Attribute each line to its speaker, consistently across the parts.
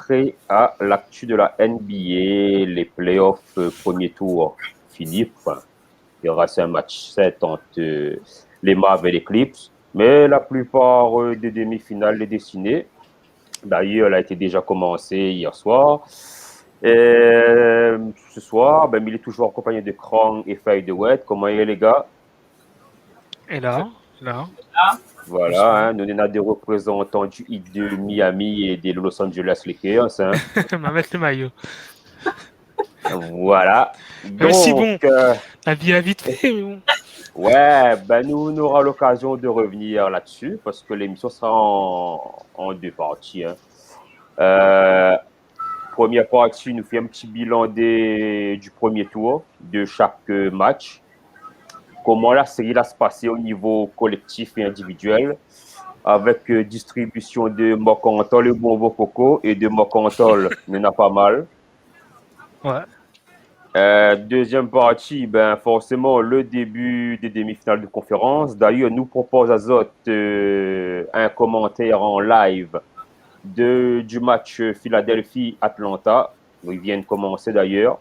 Speaker 1: consacré à l'actu de la NBA, les playoffs premier tour. Philippe, il reste un match 7 entre les Mavs et les Clips, mais la plupart des demi-finales est dessinée. D'ailleurs, elle a été déjà commencée hier soir. Et ce soir, il est toujours accompagné de Krang et Faye de Wet. Comment est les gars?
Speaker 2: Et là.
Speaker 1: Voilà, nous on a des représentants du Heat de Miami et des Los Angeles Lakers.
Speaker 2: m'a mettre le maillot.
Speaker 1: Voilà.
Speaker 2: Même si
Speaker 1: Donc,
Speaker 2: bon, la vie a vite fait, mais bon.
Speaker 1: ouais, nous on aura l'occasion de revenir là-dessus parce que l'émission sera en deux parties. Première partie, nous fait un petit bilan du premier tour de chaque match. Comment la série va se passer au niveau collectif et individuel, avec distribution de Mokantol et Bonbo Coco et de Mokantol, il y en a pas mal.
Speaker 2: Ouais.
Speaker 1: Deuxième partie, forcément, le début des demi-finales de conférence. D'ailleurs, nous propose Azot un commentaire en live du match Philadelphie-Atlanta. Ils viennent commencer d'ailleurs.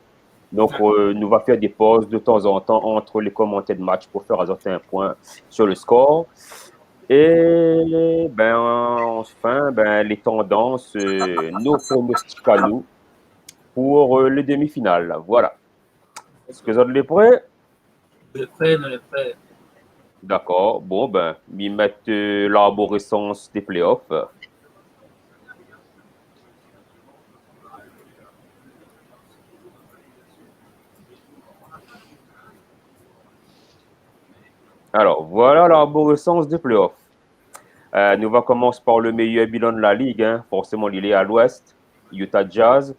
Speaker 1: Donc, nous va faire des pauses de temps en temps entre les commentaires de match pour faire Azot un point sur le score. Et enfin, les tendances, nos pronostics à nous pour les demi-finales. Voilà. Est-ce que vous êtes prêts?
Speaker 3: On est prêt.
Speaker 1: D'accord. Bon, ils mettent l'arborescence des playoffs. Alors, voilà l'arborescence des playoffs. Nous va commencer par le meilleur bilan de la ligue. Forcément, il est à l'ouest, Utah Jazz.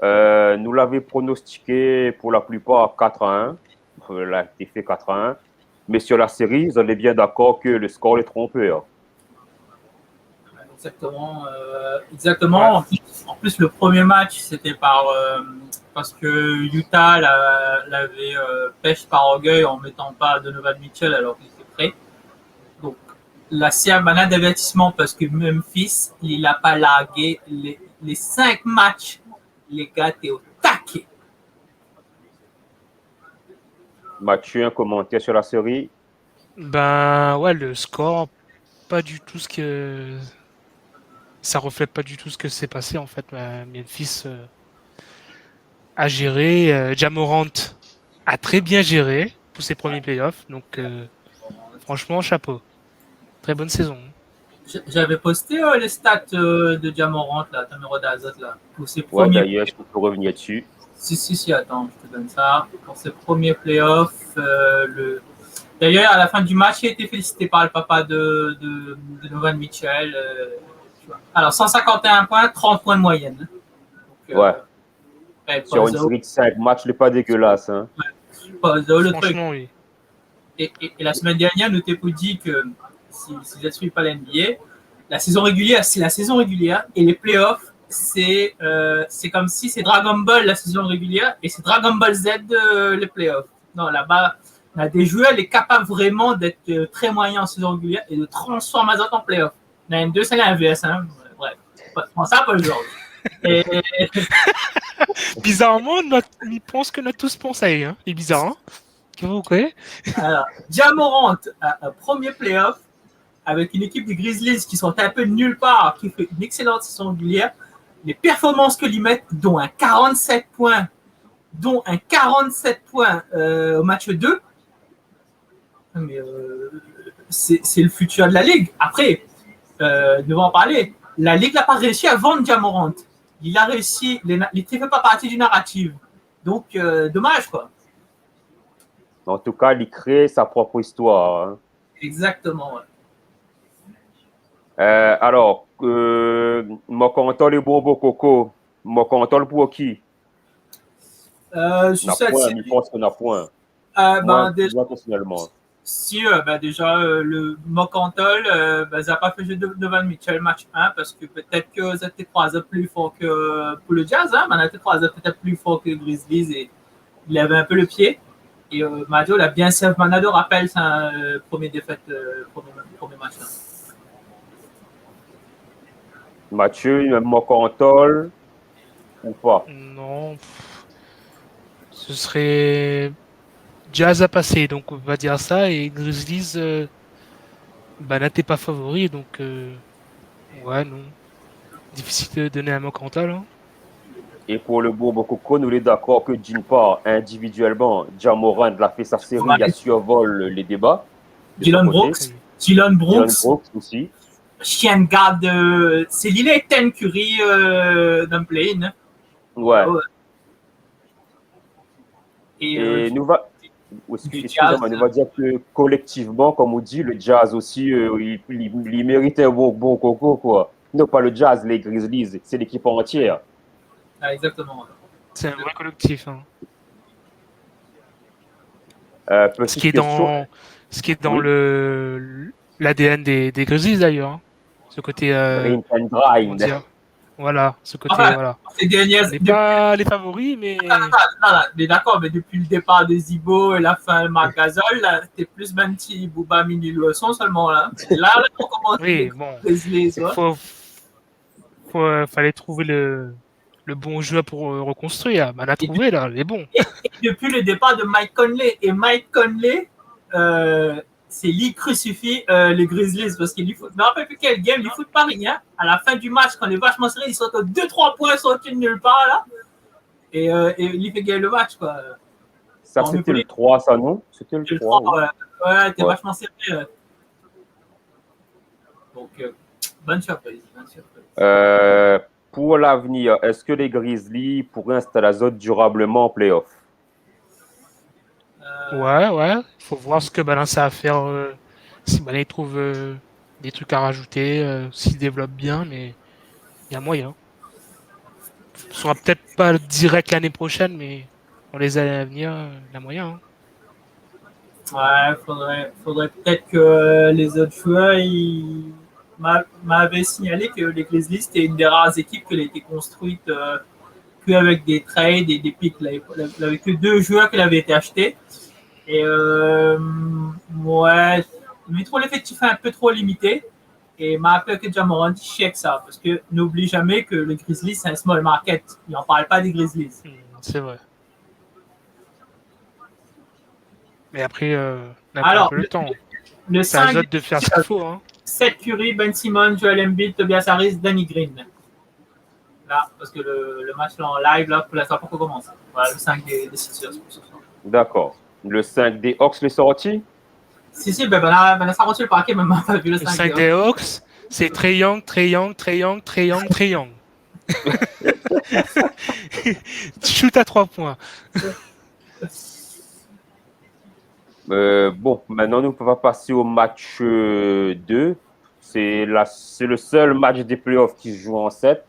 Speaker 1: Nous l'avons pronostiqué pour la plupart 4-1. Il a été fait 4-1. Mais sur la série, vous êtes bien d'accord que le score est trompeur.
Speaker 3: Exactement. Ouais. En plus, le premier match, c'était parce que Utah l'avait pêche par orgueil en mettant pas Donovan Mitchell alors qu'il était prêt. Donc, la série un d'avertissement parce que Memphis, il n'a pas largué les 5 matchs. Les gars étaient au taquet.
Speaker 1: Mathieu, un commentaire sur la série?
Speaker 2: Ouais, le score, pas du tout ce que. Ça reflète pas du tout ce que s'est passé en fait. Memphis a géré. Ja Morant a très bien géré pour ses premiers playoffs. Donc, franchement, chapeau. Très bonne saison.
Speaker 3: J'avais posté les stats de Ja Morant, là, numéro d'Azot, là, pour ses
Speaker 1: Ouais,
Speaker 3: premiers.
Speaker 1: d'ailleurs, je peux revenir dessus.
Speaker 3: Si, attends, je te donne ça. Pour ses premiers playoffs, d'ailleurs, à la fin du match, il a été félicité par le papa de Donovan Mitchell. Alors, 151 points, 30 points de moyenne.
Speaker 1: Donc, sur une série de 5 matchs, il n'est pas dégueulasse. Hein.
Speaker 3: Ouais, le
Speaker 2: franchement,
Speaker 3: truc.
Speaker 2: Oui.
Speaker 3: Et la semaine dernière, nous t'avons dit que si je ne suis pas l'NBA, la saison régulière, c'est la saison régulière et les playoffs, c'est comme si c'est Dragon Ball la saison régulière et c'est Dragon Ball Z les playoffs. Non, là-bas, on a des joueurs, les capables vraiment d'être très moyens en saison régulière et de transformer Azot en playoffs. La N2, c'est l'inverse. Hein. Bref, prends ça pour le genre. Et...
Speaker 2: Bizarrement, il pense que nous tous pensé. Hein. C'est bizarre. Hein. Okay.
Speaker 3: Alors, Ja Morant, un premier playoff avec une équipe des Grizzlies qui sont un peu de nulle part, qui fait une excellente saison régulière. Les performances que lui mettent, dont un 47 points, au match 2, mais c'est le futur de la Ligue. Après, nous allons en parler. La Ligue n'a pas réussi à vendre Ja Morant. Il a réussi, il ne fait pas partie du narratif. Donc, dommage, quoi.
Speaker 1: En tout cas, il crée sa propre histoire. Hein.
Speaker 3: Exactement, ouais.
Speaker 1: Alors, Mokantol et Bobo Coco, Mokantol pour qui? Je pense qu'on a point. Moi, personnellement.
Speaker 3: Déjà, le Mokantol, ça n'a pas fait jouer Donovan Mitchell match 1 parce que peut-être que ça était 3 heures plus fort que pour le Jazz, hein, mais on a été 3 heures peut-être plus fort que Grizzlies et il avait un peu le pied. Et Madio l'a bien servi. Manado rappelle sa première défaite, premier match. Là.
Speaker 1: Mathieu, Mokantol, ou pas?
Speaker 2: Non, ce serait Jazz à passer, donc on va dire ça. Et Grizzlies, là t'es pas favori, donc ouais, non. Difficile de donner un mot mental. Hein.
Speaker 1: Et pour le Bourbo Coco, nous sommes d'accord que d'une part, individuellement, Ja Morant a fait sa série,
Speaker 3: Ouais.
Speaker 1: il a survole les débats. De
Speaker 3: Dylan
Speaker 1: son côté.
Speaker 3: Brooks. Dylan
Speaker 1: Dylan
Speaker 3: Brooks,
Speaker 1: Brooks aussi.
Speaker 3: chien de garde, c'est l'île Ethan Curry d'un play. Hein.
Speaker 1: Ouais.
Speaker 3: Ouais.
Speaker 1: Et nous va.
Speaker 3: du
Speaker 1: Excusez-moi,
Speaker 3: Jazz.
Speaker 1: nous va dire que collectivement, comme on dit, le Jazz aussi, il méritait un bon coco, quoi. Non, pas le Jazz, les Grizzlies, c'est l'équipe entière.
Speaker 3: Ah, exactement.
Speaker 2: C'est un vrai collectif. Hein.
Speaker 1: Petite question.
Speaker 2: Ce qui est dans
Speaker 1: Oui.
Speaker 2: l'ADN des Grizzlies d'ailleurs. Hein. Ce côté,
Speaker 1: Grind and
Speaker 2: comment
Speaker 1: grind.
Speaker 2: dire, voilà, ce côté,
Speaker 3: Enfin,
Speaker 2: voilà.
Speaker 3: ces dernières.
Speaker 2: On n'est pas les favoris, mais
Speaker 3: Non, mais d'accord, mais depuis le départ de Zibo et la fin de Marc Gasol, là, c'était plus Banti, Bouba, Mini, Leçon seulement, là. Là, on commence
Speaker 2: oui, bon,
Speaker 3: les
Speaker 2: fallait trouver le bon joueur pour reconstruire. On a trouvé là, les bons.
Speaker 3: Et depuis le départ de Mike Conley, et Mike Conley, c'est lui crucifie les Grizzlies parce qu'il lui fout. Je me rappelle plus quel game, il fout pas rien. À la fin du match, quand les vachement serrés, ils sortent 2-3 points sortis de nulle part là. Et il fait gagner le match quoi.
Speaker 1: Ça,
Speaker 3: Bon,
Speaker 1: c'était le 3, ça, non? C'était le 3. Oui.
Speaker 3: Ouais, t'es
Speaker 1: Ouais.
Speaker 3: vachement serré. Donc, bonne surprise.
Speaker 1: Pour l'avenir, est-ce que les Grizzlies pourraient installer la zone durablement en playoff?
Speaker 2: Ouais. Il faut voir ce que Balance a à faire. Si Balance trouve des trucs à rajouter, s'il développe bien, mais il y a moyen. Ce sera peut-être pas direct l'année prochaine, mais dans les années à venir, il y a moyen. Hein.
Speaker 3: Ouais, faudrait peut-être que les autres joueurs m'avaient signalé que les Grizzlies c'était une des rares équipes qui a été construite qu'avec des trades et des picks. Il n'avait que 2 joueurs qui avaient été achetés. Et ouais, mais trop l'effectif est un peu trop limité. Et m'a appelé que Ja Morant check ça. Parce que n'oublie jamais que le Grizzlies c'est un small market. Il n'en parle pas des Grizzlies.
Speaker 2: C'est vrai. Mais après, on a
Speaker 3: Alors,
Speaker 2: un peu le temps.
Speaker 3: Le
Speaker 2: C'est à
Speaker 3: 5,
Speaker 2: Zod de faire ce qu'il faut. Hein.
Speaker 3: Seth Curry, Ben Simmons, Joel Embiid, Tobias Harris, Danny Green. Là, parce que le match là, en live, là, pour l'instant, pour commence. Voilà, le 5 des Sixers.
Speaker 1: D'accord. Le 5 des Hawks, les sorties?
Speaker 3: Si, ben ça a reçu le parquet, même pas vu le 5,
Speaker 2: le 5 des Hawks, c'est Trae Young. Shoot à 3 points.
Speaker 1: Bon, maintenant, nous pouvons passer au match 2. C'est le seul match des playoffs qui se joue en 7.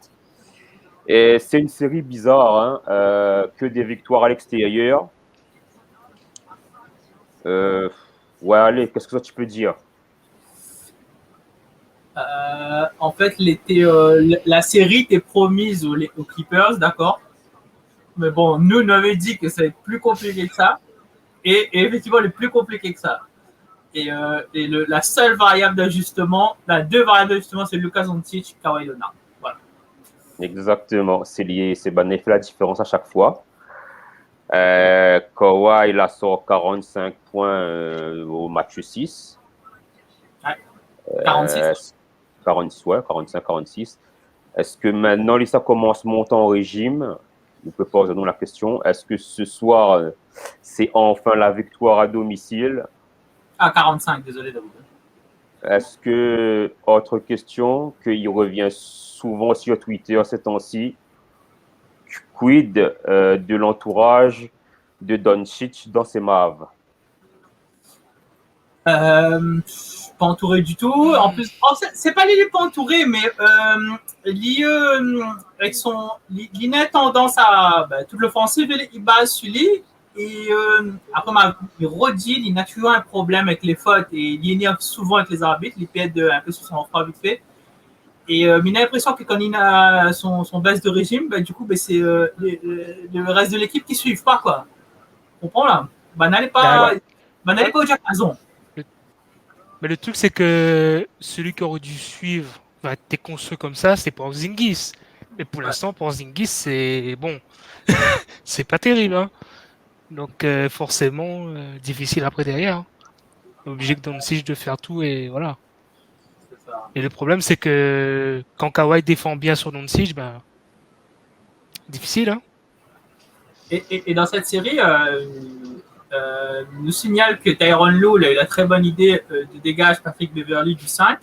Speaker 1: Et c'est une série bizarre, hein, que des victoires à l'extérieur. Ouais, allez, qu'est-ce que ça tu peux dire?
Speaker 3: En fait, la série était promise aux Clippers, d'accord. Mais bon, nous, on avait dit que ça allait être plus compliqué que ça. Et effectivement, le plus compliqué que ça. Et la seule variable d'ajustement, la 2 variables d'ajustement, c'est Lucas Doncic, Kawhi Leonard. Voilà.
Speaker 1: Exactement, c'est lié, c'est fait la différence à chaque fois. Kawhi, il a sort 45 points au match 6.
Speaker 3: Ouais. 46.
Speaker 1: 45-46. Est-ce que maintenant, ça commence à monter en régime? On peut poser la question. Est-ce que ce soir, c'est enfin la victoire à domicile?
Speaker 3: 45, désolé David.
Speaker 1: Est-ce que, autre question, qu'il revient souvent sur Twitter ces temps-ci, quid de l'entourage de Doncic dans ses Mavs?
Speaker 3: Pas entouré du tout. En plus, c'est pas lui pas entouré, mais avec il a tendance à toute l'offensive, il base sur lui. Et après, il redit, il a toujours un problème avec les fautes et il énerve souvent avec les arbitres. Il pète un peu sur son froid vite fait. Et il a l'impression que quand il a son baisse de régime, du coup, c'est le reste de l'équipe qui ne suit pas. Quoi. Tu comprends là? N'allez pas au diapason.
Speaker 2: Mais le truc, c'est que celui qui aurait dû suivre, t'es construit comme ça, c'est pas Porzingis. Mais pour l'instant, pour Zingis, c'est bon, c'est pas terrible. Hein. Donc forcément, difficile après derrière. Hein. Obligé que Doncic de faire tout et voilà.
Speaker 3: C'est ça.
Speaker 2: Et le problème, c'est que quand Kawhi défend bien sur Doncic, ben difficile. Hein.
Speaker 3: Et dans cette série, nous signale que Tyronn Lue a eu la très bonne idée de dégage Patrick Beverley du 5.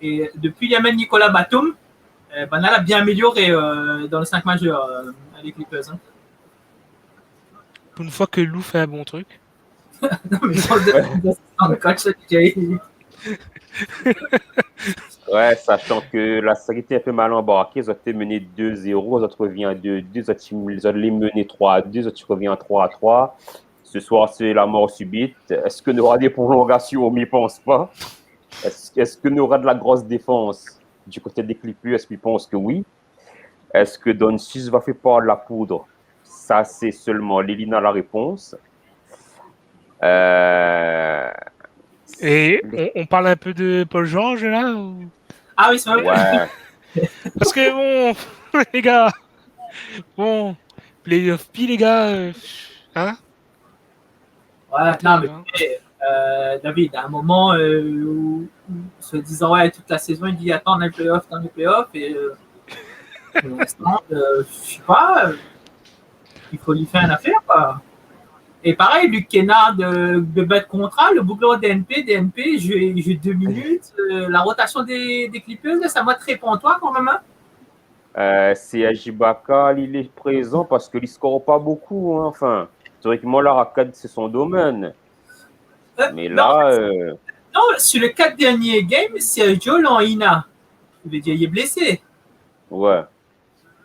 Speaker 3: Et depuis, il y a même Nicolas Batum. Banal a bien amélioré dans le 5 majeur avec les Clippers. Hein.
Speaker 2: Pour une fois que Lou fait un bon truc.
Speaker 3: Non, mais ils ont deux coach.
Speaker 1: Ouais, sachant que la série était un peu mal embarquée, ils ont été menés 2-0, les autres reviennent à 2-2, ils ont les menés 3-2, les autres reviennent à 3-3. Ce soir, c'est la mort subite. Est-ce que nous aura des prolongations? On m'y pense pas. Est-ce que nous aura de la grosse défense du côté des Clippers? Est-ce qu'ils pensent que oui? Est-ce que Doncic va faire part de la poudre? Ça, c'est seulement Lélina la réponse.
Speaker 2: Et on parle un peu de Paul George là ou...
Speaker 3: Ah oui, c'est vrai.
Speaker 1: Ouais.
Speaker 2: Parce que bon, les gars, bon, playoff P, les gars, hein?
Speaker 3: Ouais, non, mais David, à un moment où se disant, ouais, toute la saison, il dit, attends, dans les playoffs, et pour l'instant, je sais pas, il faut lui faire une affaire, quoi. Et pareil, Luc Kennard de bête contrat, le boucleur DNP, j'ai 2 minutes. La rotation des Clippers, ça va très pour toi quand même. Hein?
Speaker 1: CJ Bakal, il est présent parce qu'il ne score pas beaucoup. Hein. Enfin, théoriquement, la raquette, c'est son domaine. Mais là.
Speaker 3: Non, sur les 4 derniers games, Sergio Lanina. Je veux dire, il est blessé.
Speaker 1: Ouais.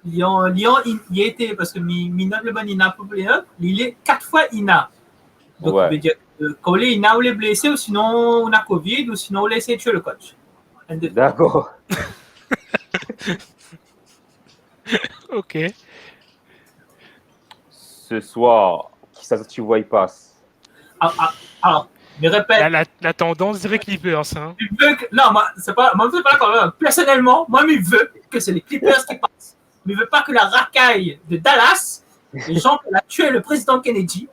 Speaker 3: Lyon, il était, parce que Mina le bon Ina pour playoff, il est 4 fois Ina. Donc,
Speaker 1: ouais.
Speaker 3: je veux dire, quand les Ina, on est blessé, ou sinon on a Covid, ou sinon on laisse tuer le coach.
Speaker 1: D'accord.
Speaker 2: Ok.
Speaker 1: Ce soir, qui ça tu vois, il passe?
Speaker 3: Alors, mais répète.
Speaker 2: La tendance dirait Clippers. Hein.
Speaker 3: Non, moi, c'est pas quand même. Personnellement, moi, je veux que c'est les Clippers qui passent. Mais je veux pas que la racaille de Dallas, les gens qui ont tué le président Kennedy,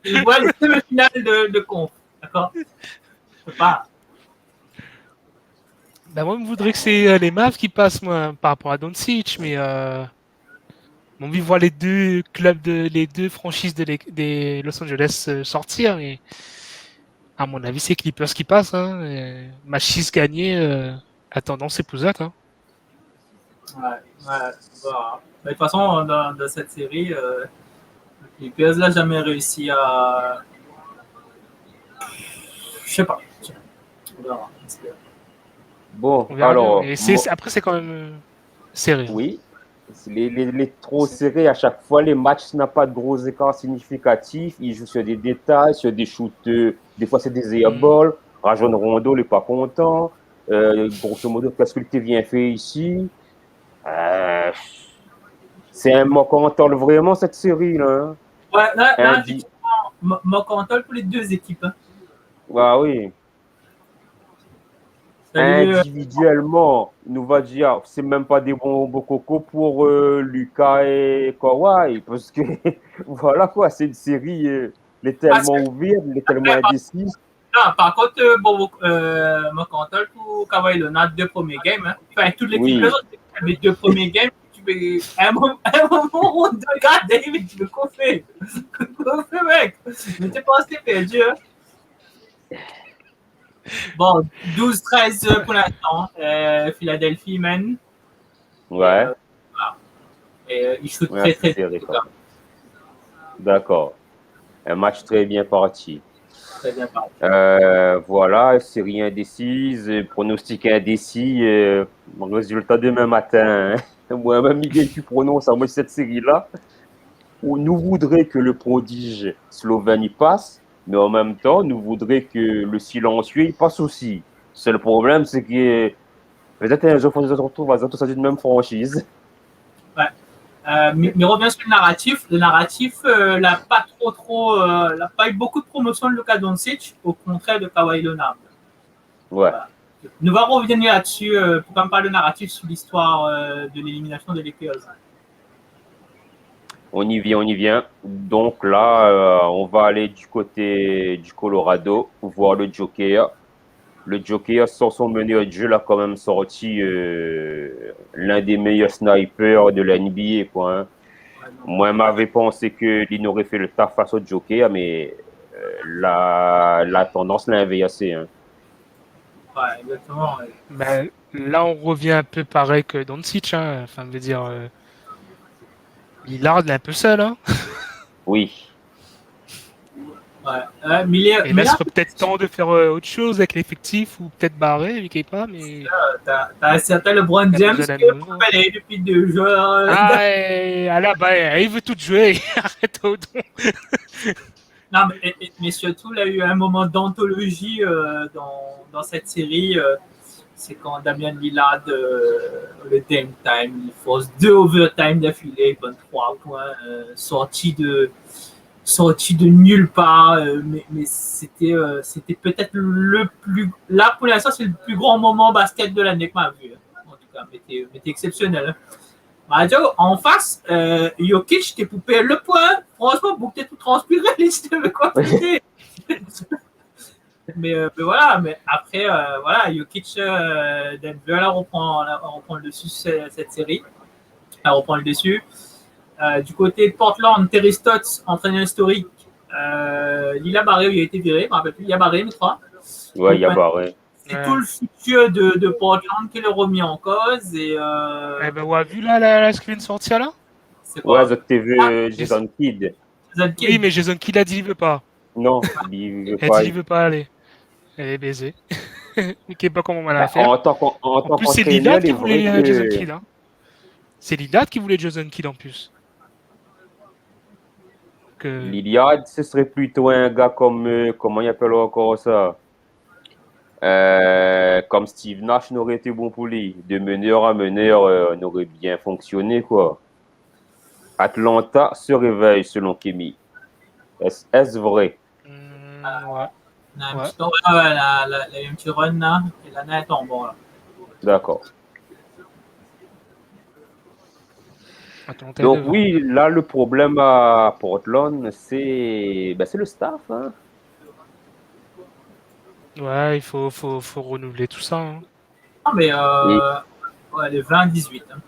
Speaker 3: ils voient les demi-finales de conf. D'accord? Je peux pas.
Speaker 2: Ben moi, je voudrais que c'est les Mavs qui passent, moi, par rapport à Doncic, mais on veut voir les deux clubs, les deux franchises des Los Angeles sortir, mais à mon avis, c'est Clippers qui passent. Hein. Match 6 gagné, la tendance est plus haute. Hein.
Speaker 3: Ouais. Bah, de toute façon, dans cette série, les Clippers n'ont jamais réussi à. Je sais pas. On verra.
Speaker 1: Bon,
Speaker 2: On verra
Speaker 1: alors.
Speaker 2: bien. Après, c'est quand même serré.
Speaker 1: Oui. Les trop serrés, à chaque fois, les matchs n'ont pas de gros écarts significatifs. Ils jouent sur des détails, sur des shoots. Des fois, c'est des airballs. Rajon Rondo n'est pas content. Grosso modo, qu'est-ce que tu viens faire ici? C'est un mock-on-tall vraiment, cette série-là. Hein?
Speaker 3: Ouais, là effectivement, mock-on-tall pour les deux équipes. Hein.
Speaker 1: Ouais, oui. Individuellement, nous va dire, c'est même pas des bons coco pour Lucas et Kawhi, parce que voilà quoi, c'est une série, il est tellement ouverte, il est tellement indécis.
Speaker 3: Non, par contre, mock-on-tall pour Kawhi Leonard, 2 premiers games. Hein. Enfin, toutes les équipes, les 2 premiers games, tu peux, à un moment, on te regarde, David, tu veux qu'on fait? Qu'on fait, mec? Mais t'es pas assez perdu, hein? Bon, 12-13 pour l'instant. Philadelphie mène.
Speaker 1: Ouais.
Speaker 3: Et il shoot très
Speaker 1: serré. D'accord. Un match très bien parti.
Speaker 3: Très bien parti.
Speaker 1: Voilà, série indécise, pronostic indécis. Résultat demain matin. Hein. Moi-même, Miguel, tu prononces à moi cette série-là. Où nous voudrions que le prodige slovène y passe. Mais en même temps, nous voudrions que le silencieux il passe aussi. Seul problème, c'est que peut-être un jour, on se retrouve à tous d'une même franchise.
Speaker 3: Ouais. Mais revient sur le narratif. Le narratif n'a pas n'a pas eu beaucoup de promotion de Luka Doncic, au contraire de Kawhi Leonard.
Speaker 1: Ouais.
Speaker 3: Nous allons revenir là-dessus pour pas me parler de narratif sur l'histoire de l'élimination des Lakers.
Speaker 1: On y vient, on y vient. Donc là, on va aller du côté du Colorado pour voir le Joker. Le Joker, sans son meneur de jeu, a quand même sorti l'un des meilleurs snipers de la NBA, quoi, hein. Moi, je m'avais pensé qu'il aurait fait le taf face au Joker, mais la tendance l'a inversé, hein.
Speaker 3: Ouais, exactement. Ouais.
Speaker 2: Ben, là, on revient un peu pareil que Doncic, hein. Enfin, je veux dire, Lillard il est un peu seul, hein.
Speaker 1: Oui.
Speaker 3: Ouais.
Speaker 2: Et là, il serait peut-être temps de faire autre chose avec l'effectif ou peut-être barrer, vu qu'il n'est pas, mais
Speaker 3: T'as un certain LeBron
Speaker 2: il a
Speaker 3: James
Speaker 2: besoin d'un
Speaker 3: qui est
Speaker 2: nouveau.
Speaker 3: appelé depuis 2 joueurs.
Speaker 2: Ah, là, bah, il veut tout jouer. Arrête au don.
Speaker 3: Non, mais surtout, il y a eu un moment d'anthologie dans cette série. C'est quand Damian Lillard, le Dame Time, il force 2 overtime d'affilée, 23 points, sorti de nulle part. Mais c'était peut-être le plus. Là, pour l'instant, c'est le plus grand moment basket de l'année que m'a vu. En tout cas, mais t'es exceptionnel. Majo, en face, Jokic, t'es poupé le point. Franchement, pour que t'es tout transpiré, les systèmes quoi mais voilà, mais après, voilà, Jokic, Denver, là, reprend le dessus cette série. Elle reprend le dessus. Du côté de Portland, Terry Stotts, entraîneur historique. Lila Barré, il a été viré, je ne me rappelle plus. Il y a Barré, je crois.
Speaker 1: Ouais, il
Speaker 3: Donc,
Speaker 1: y a barré.
Speaker 3: c'est tout le futur de Portland qui est remis en cause. Et
Speaker 2: Eh ben, ouais, vu là, ce qui vient de sortir là.
Speaker 3: c'est
Speaker 1: Ouais,
Speaker 3: quoi?
Speaker 1: The TV Jason Kidd.
Speaker 2: Oui, mais Jason Kidd a dit il veut pas.
Speaker 1: Non, il veut
Speaker 2: Il a
Speaker 1: pas.
Speaker 2: dit il veut pas aller. Elle est baisée. Il sait pas comment on va la
Speaker 1: Ben,
Speaker 2: faire.
Speaker 1: en
Speaker 2: En
Speaker 1: tant
Speaker 2: plus, c'est
Speaker 1: qu'entraîneur,
Speaker 2: Lillard
Speaker 1: il est
Speaker 2: qui
Speaker 1: vrai
Speaker 2: voulait Jason
Speaker 1: que
Speaker 2: Kidd. Hein. C'est Lillard qui voulait Jason Kidd en plus. Que...
Speaker 1: Lillard, ce serait plutôt un gars comme, comment il appelle encore ça? Comme Steve Nash n'aurait été bon pour lui. De meneur à meneur, n'aurait bien fonctionné, quoi. Atlanta se réveille, selon Kimi. Est-ce vrai?
Speaker 2: ouais.
Speaker 3: On a un
Speaker 2: Ouais.
Speaker 3: petit temps, il y a un petit run là, et la net tombe. Bon, là.
Speaker 1: D'accord.
Speaker 2: Attends,
Speaker 1: Donc oui, là, le problème à Portland, c'est le staff, hein.
Speaker 2: Ouais, il faut renouveler tout ça. Hein.
Speaker 3: Non, mais
Speaker 1: Et
Speaker 3: ouais, les 20-18. Hein.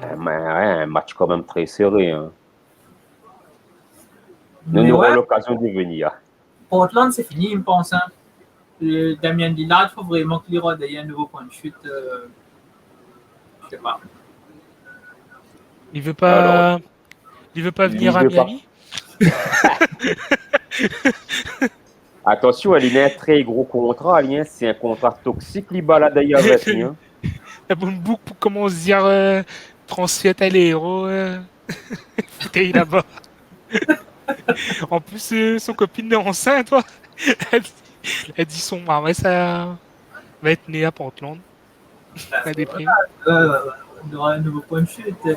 Speaker 1: un match quand même très serré, hein. Nous
Speaker 3: Mais
Speaker 1: aurons
Speaker 3: ouais,
Speaker 1: l'occasion de venir.
Speaker 3: Portland, c'est fini, il me pense. Hein. Damien Lillard, il faut vraiment qu'il ait un nouveau point de chute. Je sais pas.
Speaker 2: Il veut
Speaker 1: Alors,
Speaker 2: pas, il veut pas
Speaker 1: lui,
Speaker 2: venir
Speaker 1: il
Speaker 2: à
Speaker 1: veut pas.
Speaker 2: Miami.
Speaker 1: Attention, il a un très gros contrat, c'est un contrat toxique, il balade avec lui, hein.
Speaker 2: La bonne boucle commence à dire transfert à l'héros. Foutez là-bas. En plus, son copine est enceinte, toi. Elle dit son mari, ça va être né à Portland. La déprime.
Speaker 3: Il aura un nouveau point de chute. Et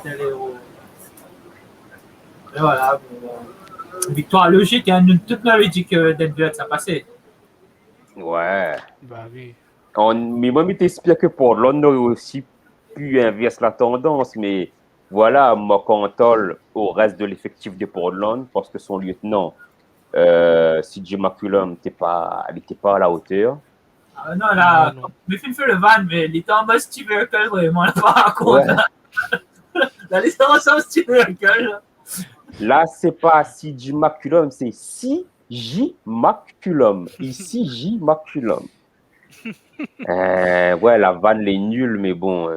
Speaker 3: voilà. Victoire logique. Hein. Toute nous avait dit que Denver, ça passait.
Speaker 1: Ouais.
Speaker 2: Bah oui.
Speaker 1: Mais moi, je t'explique que Portland aurait aussi pu inverser la tendance, mais voilà, McCantall au reste de l'effectif de Portland, parce que son lieutenant, CJ McCollum, il n'était pas à la hauteur.
Speaker 3: Non, là,
Speaker 2: Non.
Speaker 3: mais fait le van, mais il était en mode Steve Urkel, vraiment, là, par contre.
Speaker 1: Ouais.
Speaker 3: La licence en Steve Urkel.
Speaker 1: Là, c'est pas CJ McCollum, c'est CJ McCollum. Ici, J McCollum. Ouais, la vanne est nulle, mais bon.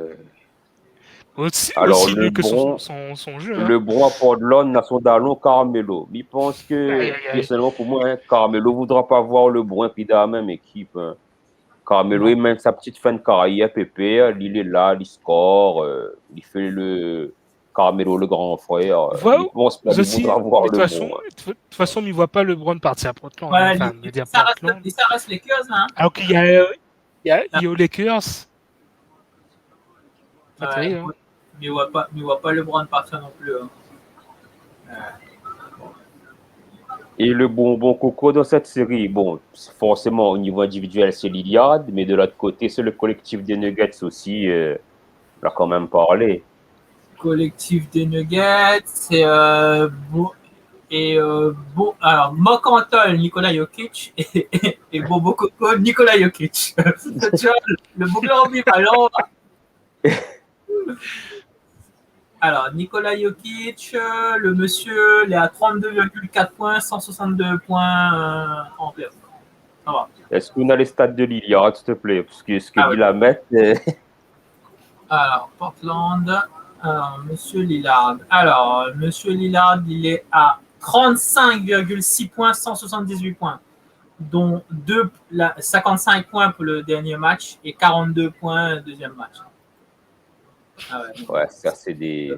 Speaker 1: Alors,
Speaker 2: Aussi nul que son jeu. Hein.
Speaker 1: LeBron à Portland a son dallon Carmelo. Il pense
Speaker 2: Aïe,
Speaker 1: que,
Speaker 2: aïe, aïe.
Speaker 1: personnellement, pour moi, hein, Carmelo ne voudra pas voir LeBron puis dans la même équipe, hein. Carmelo,
Speaker 2: Non.
Speaker 1: il mène sa petite fin de carrière, pépère. Il est là, il score. Il fait Carmelo, le grand frère.
Speaker 2: Voilà,
Speaker 1: Il pense pas qu'il
Speaker 2: aussi,
Speaker 1: voudra voir
Speaker 2: mais
Speaker 1: LeBron, hein.
Speaker 2: de toute façon, il ne voit pas LeBron partir à Portland. Hein.
Speaker 3: Ouais,
Speaker 2: Enfin, je veux dire
Speaker 3: ça
Speaker 2: Portland.
Speaker 3: reste les Lakers, hein.
Speaker 2: Alors qu'il y a aux Lakers. Pas
Speaker 3: Ouais,
Speaker 2: terrible. Hein.
Speaker 3: mais il voit pas LeBron partir non plus. Hein.
Speaker 1: Et le bonbon coco dans cette série, bon, forcément au niveau individuel, c'est Lillard, mais de l'autre côté, c'est le collectif des Nuggets aussi. On a quand même parlé.
Speaker 3: Collectif des Nuggets, c'est alors Mokantol, Nikola Jokic et Bobo Coco, Nikola Jokic. Tu vois, le bouclier ambivalent. Alors, Nikola Jokic, le monsieur, il est à 32,4 points, 162 points en playoff. Ça va.
Speaker 1: Est-ce qu'on a les stats de Lillard, s'il te plaît? Parce que ce que dit la Met.
Speaker 3: Alors, Portland, monsieur Lillard. Alors, monsieur Lillard, il est à 35,6 points, 178 points, dont 55 points pour le dernier match et 42 points le deuxième match.
Speaker 1: Ah ouais, ça c'est des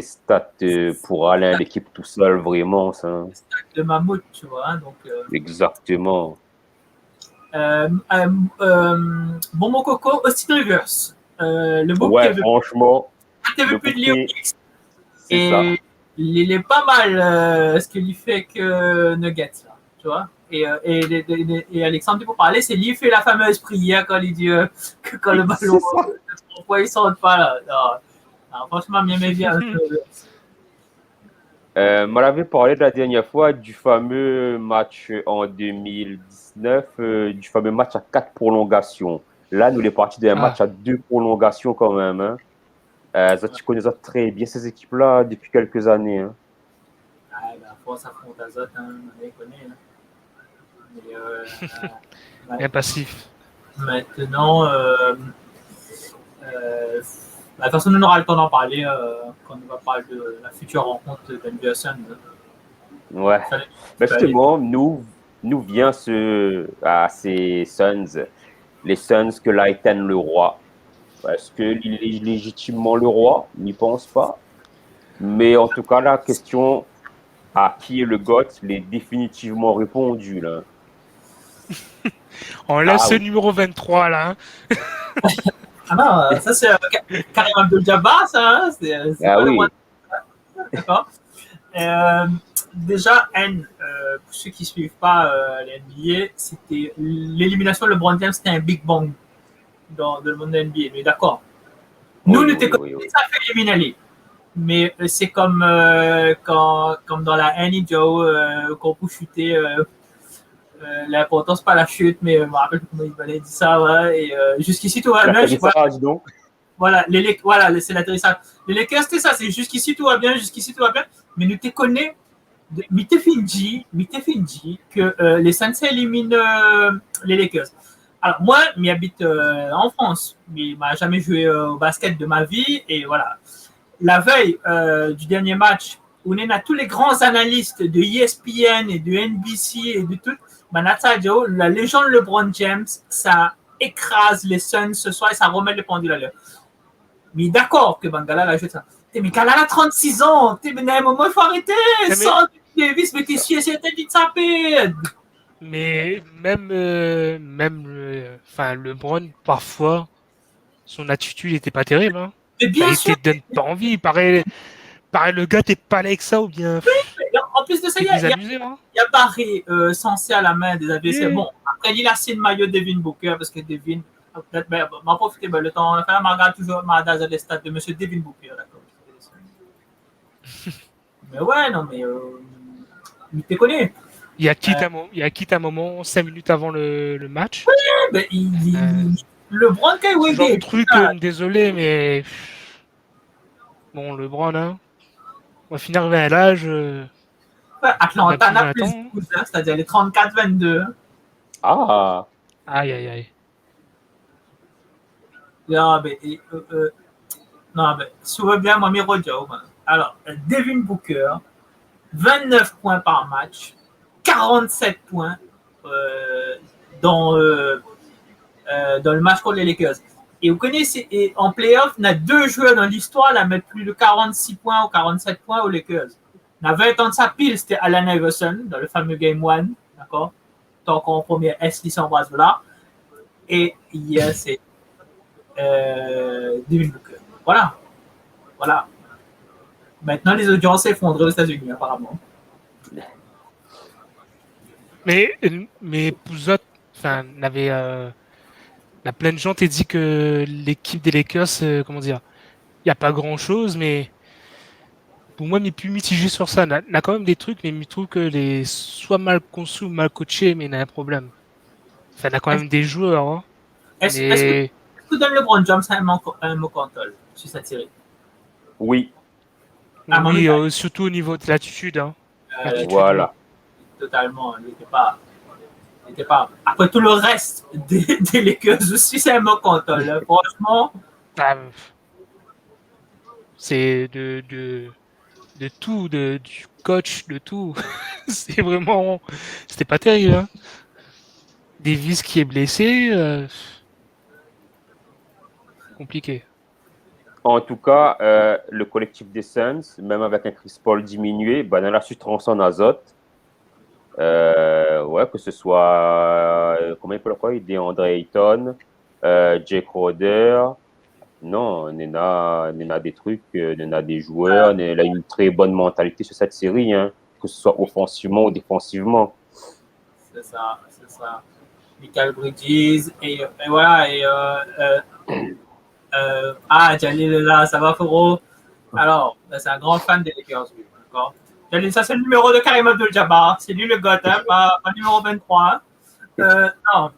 Speaker 1: stats pour Alain, l'équipe tout seul, vraiment. Ça.
Speaker 3: Des stats de mammouth, tu vois. Hein, donc,
Speaker 1: exactement.
Speaker 3: Bonbon Coco, Austin Rivers. Le beau
Speaker 1: ouais, franchement.
Speaker 3: TV plus de Léo X.
Speaker 1: Et ça.
Speaker 3: Il est pas mal ce qu'il fait que Nuggets, là, tu vois. Et Alexandre, tu peux parler, c'est lui qui fait la fameuse prière quand il dit que quand le ballon, pourquoi il ne saute pas là. Non, franchement, bien bien.
Speaker 1: On avait parlé la dernière fois du fameux match en 2019, du fameux match à 4 prolongations. Là, nous, les partis d'un match à 2 prolongations quand même. Hein. Tu connais ça très bien, ces équipes-là, depuis quelques années. Hein.
Speaker 3: La force affronte Azot, on les connaît. Hein.
Speaker 2: Bien passif.
Speaker 3: Maintenant, de toute façon, on aura le temps d'en parler quand on va parler de la future rencontre d'NBA Suns.
Speaker 1: Ouais. Mais justement, nous vient ces Suns, les Suns que Lighten le roi. Est-ce qu'il est légitimement le roi? N'y pense pas. Mais en tout cas, la question à qui est le GOAT l'est définitivement répondue. Là.
Speaker 2: On laisse ce numéro 23 là. Hein.
Speaker 3: Ah non, ça c'est Karim Abdul-Jabbar, ça. Hein, c'est
Speaker 1: oui.
Speaker 3: D'accord. Déjà, pour ceux qui ne suivent pas l'NBA, c'était l'élimination de LeBron James, c'était un Big Bang dans le monde de l'NBA. Mais d'accord. Nous, nous t'écoutons, ça fait éliminer. Mais c'est comme dans la Annie Joe, qu'on peut chuter. L'important, c'est pas la chute, mais je me rappelle comment il fallait dire ça. Ouais, et jusqu'ici, tout va bien.
Speaker 1: Donc.
Speaker 3: Voilà, c'est l'atterrissage. Les Lakers, c'est ça, c'est jusqu'ici, tout va bien, mais nous te connais, mais t'es fini que les Suns éliminent les Lakers. Alors, moi, j'habite en France, mais je n'ai jamais joué au basket de ma vie, et voilà. La veille du dernier match, où on a tous les grands analystes de ESPN et de NBC et de tout, la légende LeBron James, ça écrase les Suns ce soir et ça remet les pendules à l'heure. Mais d'accord que Bangala l'a joué ça. Mais Gala a 36 ans. Mais à un moment, il faut arrêter. Sans Davis, mais t'es sûr, c'est dit de saper.
Speaker 2: Mais même LeBron, parfois, son attitude n'était pas terrible. Hein.
Speaker 3: Mais bien sûr.
Speaker 2: Il te donne pas envie. Pareil, le gars, t'es pas avec ça ou bien.
Speaker 3: Oui, en plus de ça, il y a Barré censé à la main des adversaires. Bon, après, il a signé le maillot de Devin Booker parce que Devin. Peut-être, m'en profiter, le temps. On regarde toujours les stats de M. Devin Booker, d'accord. Mais ouais, non, mais. Il te connaît.
Speaker 2: Il a quitté un moment, 5 minutes avant le match.
Speaker 3: Oui, mais LeBron,
Speaker 2: ce genre de truc, désolé, mais. Bon, LeBron, hein. On va finir à l'âge.
Speaker 3: Atlanta n'a plus de coups, hein, c'est-à-dire les 34-22.
Speaker 1: Ah!
Speaker 2: Aïe.
Speaker 3: Non, mais souvent bien, moi, mes Rojo. Alors, Devin Booker, 29 points par match, 47 points dans le match contre les Lakers. Et vous connaissez, en playoff, on a 2 joueurs dans l'histoire à mettre plus de 46 points ou 47 points aux Lakers. On a 20 ans de sa pile, c'était Allen Iverson dans le fameux Game 1, d'accord? Tant qu'en première S, lycée en là. Et hier, c'est Devin Booker. Voilà. Maintenant, les audiences s'effondrent aux États-Unis, apparemment.
Speaker 2: Mais Pouzot, enfin, la pleine gens t'a dit que l'équipe des Lakers, comment dire, il n'y a pas grand-chose, mais pour moi, il est plus mitigé sur ça. Il a quand même des trucs, mais il trouve que les soit mal conçus ou mal coachés, mais il a un problème. Enfin, il a quand
Speaker 3: Est-ce
Speaker 2: même des joueurs, hein,
Speaker 3: est-ce que
Speaker 2: mais
Speaker 3: tu donnes LeBron James un mot contrôle sur cette série?
Speaker 1: Oui,
Speaker 3: À mon
Speaker 2: oui,
Speaker 3: avis,
Speaker 2: surtout au niveau de l'attitude, hein. L'attitude, oui.
Speaker 1: voilà.
Speaker 3: totalement, il n'était pas. Il était pas. Après tout le reste des Lakers aussi, c'est un mot contrôle. Hein. Franchement,
Speaker 2: Ah, c'est de tout, du coach, de tout. C'est vraiment, c'était pas terrible, hein. Davis qui est blessé, compliqué.
Speaker 1: En tout cas, le collectif des Suns, même avec un Chris Paul diminué, ben, dans la substance en azote, ouais, que ce soit, comment il peut le DeAndre Ayton, Jake Crowder, non, on a des trucs, on a des joueurs, on a une très bonne mentalité sur cette série, hein, que ce soit offensivement ou défensivement.
Speaker 3: c'est ça, c'est ça. Michael Bridges, et voilà, Jalil est là, ça va, Foro? Alors, c'est un grand fan des Lakers, lui, d'accord? Jalil, ça, c'est le numéro de Karim Abdul-Jabbar, c'est lui le goth, hein, pas numéro 23. Non,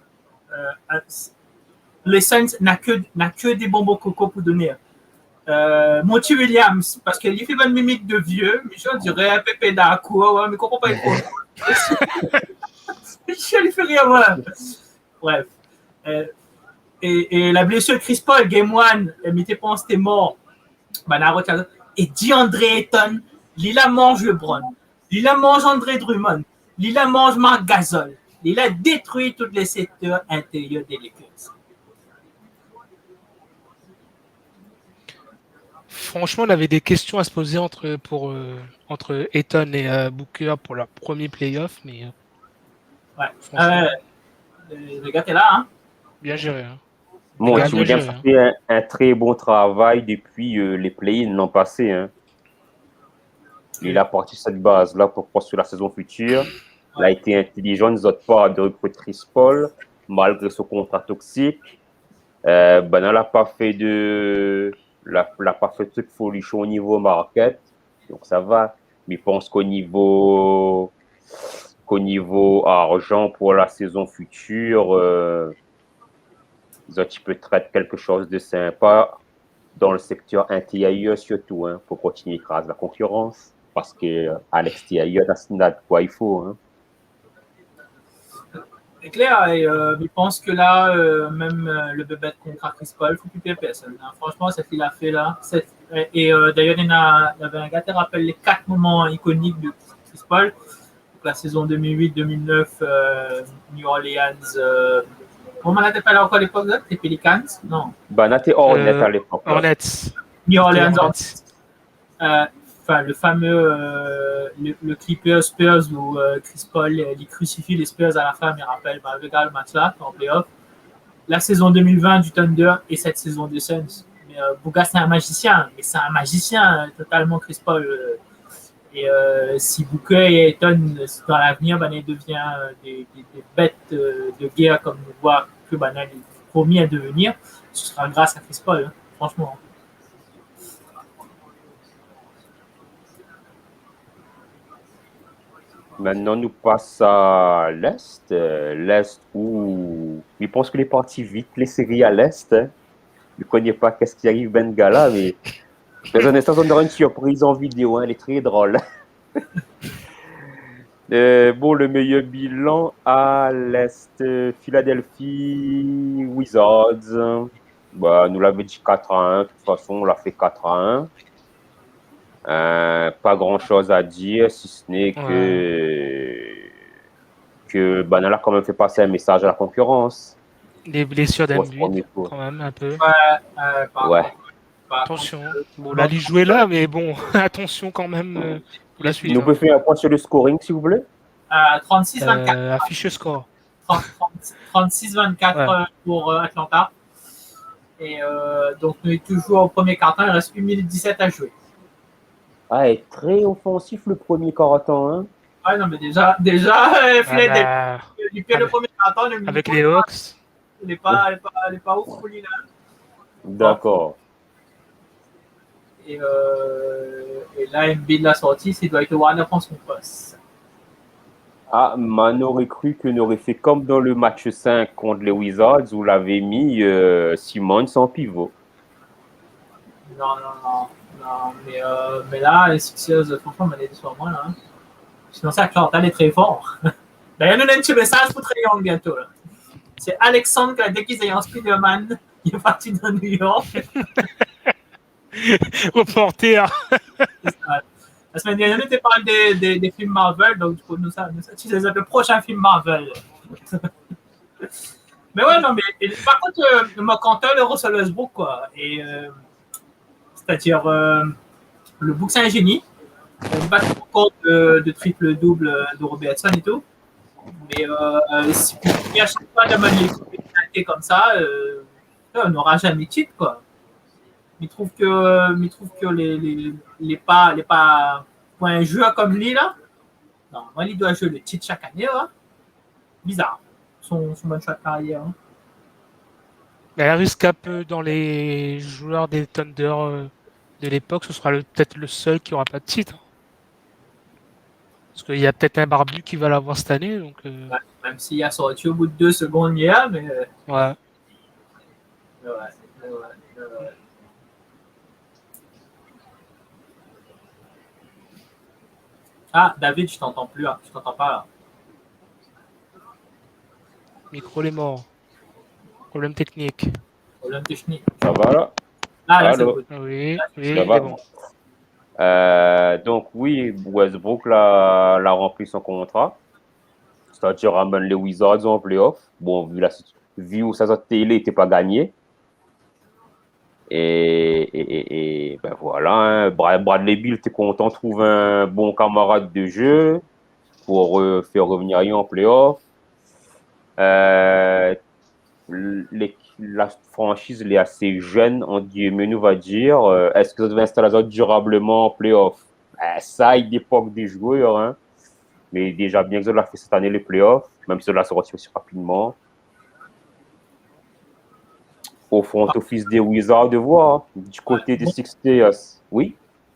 Speaker 3: les Saints n'a que des bonbons coco pour donner. Monty Williams, parce qu'il fait une mimique de vieux, mais je dirais un pépé d'Akou, ouais, mais comprends pas, il faut. Je lui fais rire, voilà. Bref. Et la blessure de Chris Paul, Game 1, Mettez pas c'était mort. Et DeAndre Ayton, Lila mange LeBron. Lila mange André Drummond. Lila mange Marc Gasol. Lila détruit tous les secteurs intérieurs des Lakers.
Speaker 2: Franchement, on avait des questions à se poser entre Eton et Booker pour leur premier playoff, mais
Speaker 3: Ouais.
Speaker 2: franchement,
Speaker 3: Le gars, t'es là, hein?
Speaker 2: bien géré, hein. Les
Speaker 1: Bon,
Speaker 2: gars,
Speaker 1: si
Speaker 2: bien
Speaker 1: Williams
Speaker 2: géré,
Speaker 1: a
Speaker 2: hein.
Speaker 1: fait un très bon travail depuis les play-ins l'an passé. Hein. Il a parti cette base-là pour construire la saison future. Il a été intelligent, ne autres pas de recruter Chris Paul, malgré son contrat toxique. Ben, elle n'a pas fait pas fait de truc folichon au niveau market. Donc ça va. Mais je pense qu'au niveau argent pour la saison future, ils ont un petit peu traité quelque chose de sympa dans le secteur intérieur surtout, hein, pour continuer à écraser la concurrence. Parce qu'à l'extérieur, il quoi il faut. Hein.
Speaker 3: C'est clair, et je pense que là, même le bébé de contrat Chris Paul, il faut plus personne. Hein. Franchement, ce qu'il a fait là. Et d'ailleurs, il y avait un gars qui rappelle les 4 moments iconiques de Chris Paul. Donc, la saison 2008-2009, New Orleans. Comment on l'appelle encore à l'époque? Les Pelicans? Non.
Speaker 1: Ben, on était Hornet à l'époque.
Speaker 2: Hornets.
Speaker 3: New Orleans
Speaker 2: Hornets.
Speaker 3: Enfin, le fameux le Clippers Spurs où Chris Paul il crucifie les Spurs à la fin, il rappelle le match là en playoff. La saison 2020 du Thunder et cette saison des Suns. Mais Bouga c'est un magicien, mais c'est un magicien totalement Chris Paul. Et si Booker et Ayton dans l'avenir, ben, il devient des bêtes de guerre comme on voit que ben, il est promis à devenir, ce sera grâce à Chris Paul, hein, franchement.
Speaker 1: Maintenant, nous passons à l'Est. L'Est où je pense qu'il est parti vite, les séries à l'Est. Hein. Je ne connais pas qu'est-ce qui arrive Bengala, mais dans un instant, on aura une surprise en vidéo. Hein. Elle est très drôle. Bon, le meilleur bilan à l'Est, Philadelphie Wizards. Bah, nous l'avons dit 4-1. De toute façon, on l'a fait 4-1. Pas grand-chose à dire, si ce n'est que Banala a quand même fait passer un message à la concurrence.
Speaker 2: Les blessures d'Embiid, quand même, un peu.
Speaker 1: Ouais.
Speaker 2: Attention. Bon, la Ligue jouée là, mais bon, attention quand même pour la suite.
Speaker 1: Nous pouvons faire un point sur le scoring, s'il vous plaît.
Speaker 3: 36-24.
Speaker 2: Affiche score.
Speaker 3: 36-24 pour Atlanta. Et donc, nous sommes toujours au premier quart-temps. Il reste 1 minute 17 à jouer.
Speaker 1: Ah, est très offensif le premier quart-temps. Hein.
Speaker 3: Ah non, mais déjà, Fled, depuis le premier carton, le
Speaker 2: avec les Hawks.
Speaker 3: Il n'est pas ouf pour lui là.
Speaker 1: D'accord.
Speaker 3: Et là, Embiid l'a sorti, il doit être Warner prend son poste.
Speaker 1: Ah, man aurait cru qu'on aurait fait comme dans le match 5 contre les Wizards où l'avait mis Simmons en pivot.
Speaker 3: Non, mais là, les Sixers, franchement, on est sur moi là. Hein. Sinon, ça, Clantal est très fort. D'ailleurs, nous avons un petit message pour Trae Young bientôt. Là. C'est Alexandre qui a déguisé en Spider-Man. Il est parti dans New York.
Speaker 2: Reporter.
Speaker 3: La semaine dernière, nous avons parlé des films Marvel, donc du coup, nous tu les appelles le prochain film Marvel. Mais ouais, non, mais par contre, moi, Quentin, le Russell Westbrook, quoi. Et c'est-à-dire, le book, c'est un génie. On bat le record de triple-double de Robertson et tout. Mais si tu à chaque fois de manier comme ça, on n'aura jamais de titre, quoi. Il trouve que les pas pour un joueur comme lui là, non, moi il doit jouer le titre chaque année, hein. Bizarre, son bon choix de carrière. Hein.
Speaker 2: Elle risque un peu dans les joueurs des Thunder de l'époque, ce sera peut-être le seul qui aura pas de titre. Parce qu'il y a peut-être un barbu qui va l'avoir cette année. Donc,
Speaker 3: ouais, même s'il a sorti au bout de 2 secondes hier, mais.
Speaker 2: Ouais.
Speaker 3: Ah, David, je t'entends plus, hein. Je t'entends pas là.
Speaker 2: Micro les morts. Problème technique.
Speaker 3: Problème technique.
Speaker 1: Ça va là?
Speaker 3: Ah, là, c'est good.
Speaker 2: Oui,
Speaker 1: ça va.
Speaker 2: Bon.
Speaker 1: Donc oui, Westbrook l'a rempli son contrat. C'est-à-dire ramène les Wizards en playoff. Bon, vu où sa télé n'était pas gagnée. Et ben voilà, hein. Bradley Beal était content de trouver un bon camarade de jeu pour faire revenir rien en playoff. La franchise est assez jeune, on nous va dire. Est-ce que ça devait installer durablement en playoff? Ça, il dépend des joueurs. Hein. Mais déjà, bien que ça l'a fait cette année les playoffs, même si ça l'a sorti aussi rapidement. Au front office des Wizards de voir du côté des Sixers. Oui.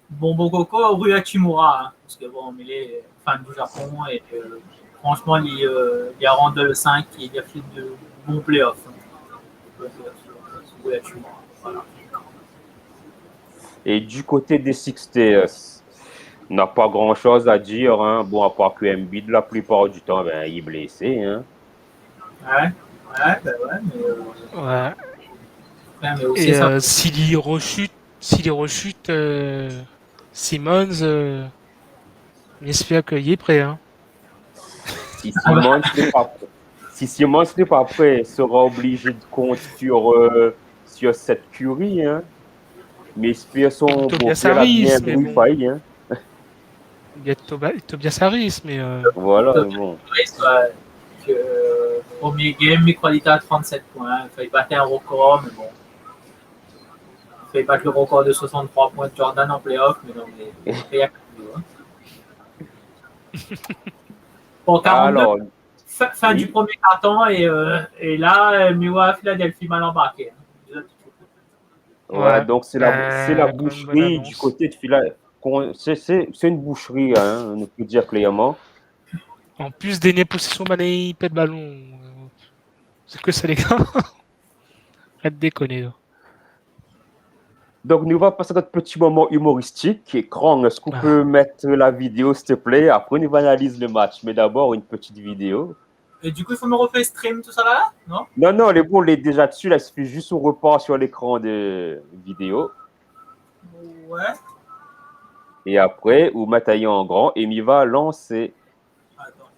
Speaker 3: Bon Coco, Rui Hachimura, hein, parce que bon, il est fan du Japon et franchement, il a rendu le 5 et il a fait de bons playoffs. Voilà.
Speaker 1: Et du côté des Sixers, on n'a pas grand-chose à dire. Hein. Bon, à part que Embiid, la plupart du temps, ben, il est blessé. Hein.
Speaker 3: Ouais, mais aussi
Speaker 2: et s'il y rechute, Simmons, j'espère qu'il est prêt. Hein.
Speaker 1: Si Simmons n'est pas prêt, il sera obligé de compter sur cette Curry. Hein. Mais espère son
Speaker 2: Tobias Harris, mais bon.
Speaker 1: Faille, hein.
Speaker 2: Il y a Tobias Harris, mais...
Speaker 1: Voilà, bon.
Speaker 3: Premier game, Microalita à 37 points. Il fallait battre un record, mais bon. Il fallait battre le record de 63 points de Jordan en playoff, mais non, mais il y a Bon, 42, alors, fin du premier carton, et là, Miwa Philadelphie mal embarqué.
Speaker 1: Ouais, donc c'est la boucherie du côté de Philadelphie. C'est une boucherie, hein, on peut dire clairement.
Speaker 2: En plus, dernière possession, il pète ballon. C'est que ça, les gars. Arrête de déconner. Là.
Speaker 1: Donc, nous allons passer à notre petit moment humoristique. Et Krang, est-ce qu'on peut mettre la vidéo, s'il te plaît? Après, nous analyser le match. Mais d'abord, une petite vidéo.
Speaker 3: Et du coup, il faut me refaire stream, tout ça là? Non?
Speaker 1: Non, on est déjà dessus. Là, il suffit juste qu'on repart sur l'écran de vidéo.
Speaker 3: Ouais.
Speaker 1: Et après, vous mettez en grand et il va lancer.
Speaker 3: Attends,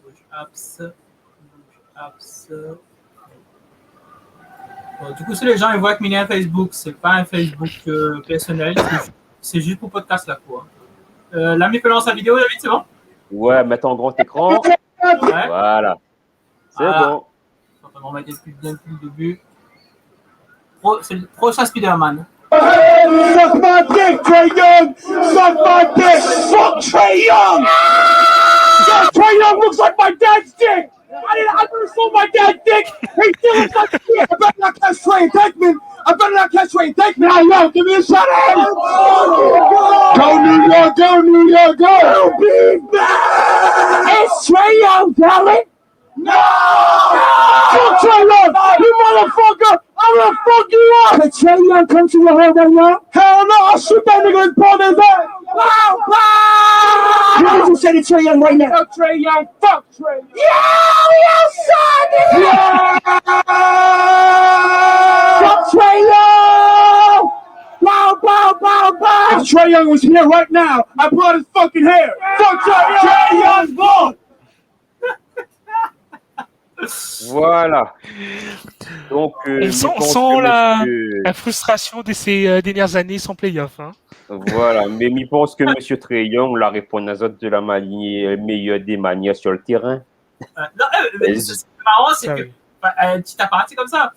Speaker 3: apps. Bon, du coup, si les gens ils voient que un Facebook, c'est pas un Facebook personnel, c'est juste pour podcast là, quoi. L'ami peut lancer la vidéo, David, c'est bon?
Speaker 1: Ouais, mettre en grand écran. Ouais. Voilà. C'est bon.
Speaker 3: On va mettre bien depuis le début. C'est le prochain Spider-Man.
Speaker 4: Suck my dick, Trae Young! Suck my dick! Fuck Trae Young! Trae Young looks like my dad's dick. I never saw my dad's dick. He still looks like shit. I better not catch Trae and Dickman. I better not catch Trae and Dickman. Hey, yo, give me a shot at him. Go New York, go New York, go. I'll be back. It's Trae Young, darling. No! Fuck Trae Young! You motherfucker! I'm gonna fuck you up! Can Trae Young come to your home right now? Hell no! I'll shoot that nigga and pull his head! Wow! Wow! What did you say to Trae Young right now? Fuck Trae Young! Fuck Trae Young! Yo, son! Yeah! Fuck Trae Young! Bow, bow, bow, bow! If Trae Young was here right now, I'd pull out his fucking hair! Fuck Trae Young! Trae Young's gone!
Speaker 1: Voilà. Donc,
Speaker 2: On sent la frustration de ces dernières années sans playoff. Hein.
Speaker 1: Voilà, mais je pense que M. Trae Young la répond à de la meilleure des manières sur le terrain.
Speaker 3: Non, mais ce qui est marrant, c'est que, un petit aparté comme ça,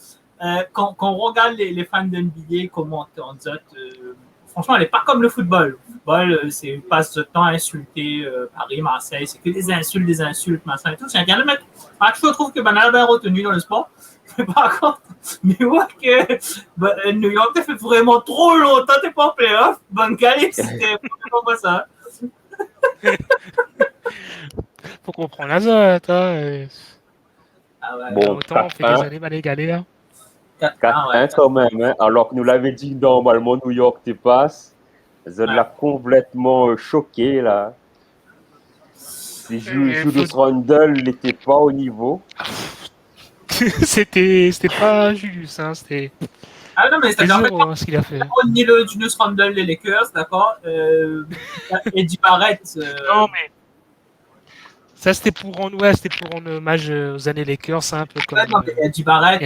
Speaker 3: quand on regarde les fans de NBA commenter en Zot, franchement, elle n'est pas comme le football. Le football, c'est passe de temps à insulter Paris, Marseille, c'est que des insultes, machin et tout. C'est un gars de mec. Je trouve que Banana bien retenu dans le sport. Mais par contre, mais ouais que New York, t'as fait vraiment trop longtemps, t'es pas en playoff. Bangali, c'était pas ça.
Speaker 2: Faut comprendre la Zot. Hein.
Speaker 3: Ah ouais.
Speaker 1: Bon,
Speaker 2: autant on fait des années mal égalées. Hein.
Speaker 1: 4-1 quand même, hein, alors que nous l'avons dit normalement New York te passe. Ça l'a complètement choqué là. Les Julius Randle n'étaient pas au niveau.
Speaker 2: c'était pas Julius, hein, c'était.
Speaker 3: Ah non, mais c'est-à-dire
Speaker 2: en fait, ce qu'il a fait.
Speaker 3: Ni le Julius Randle des Lakers, d'accord. Eddie Barrett.
Speaker 2: Non, mais. Ça, c'était pour rendre hommage aux années Lakers, un peu comme.
Speaker 3: Ouais, non, Eddie Barrett.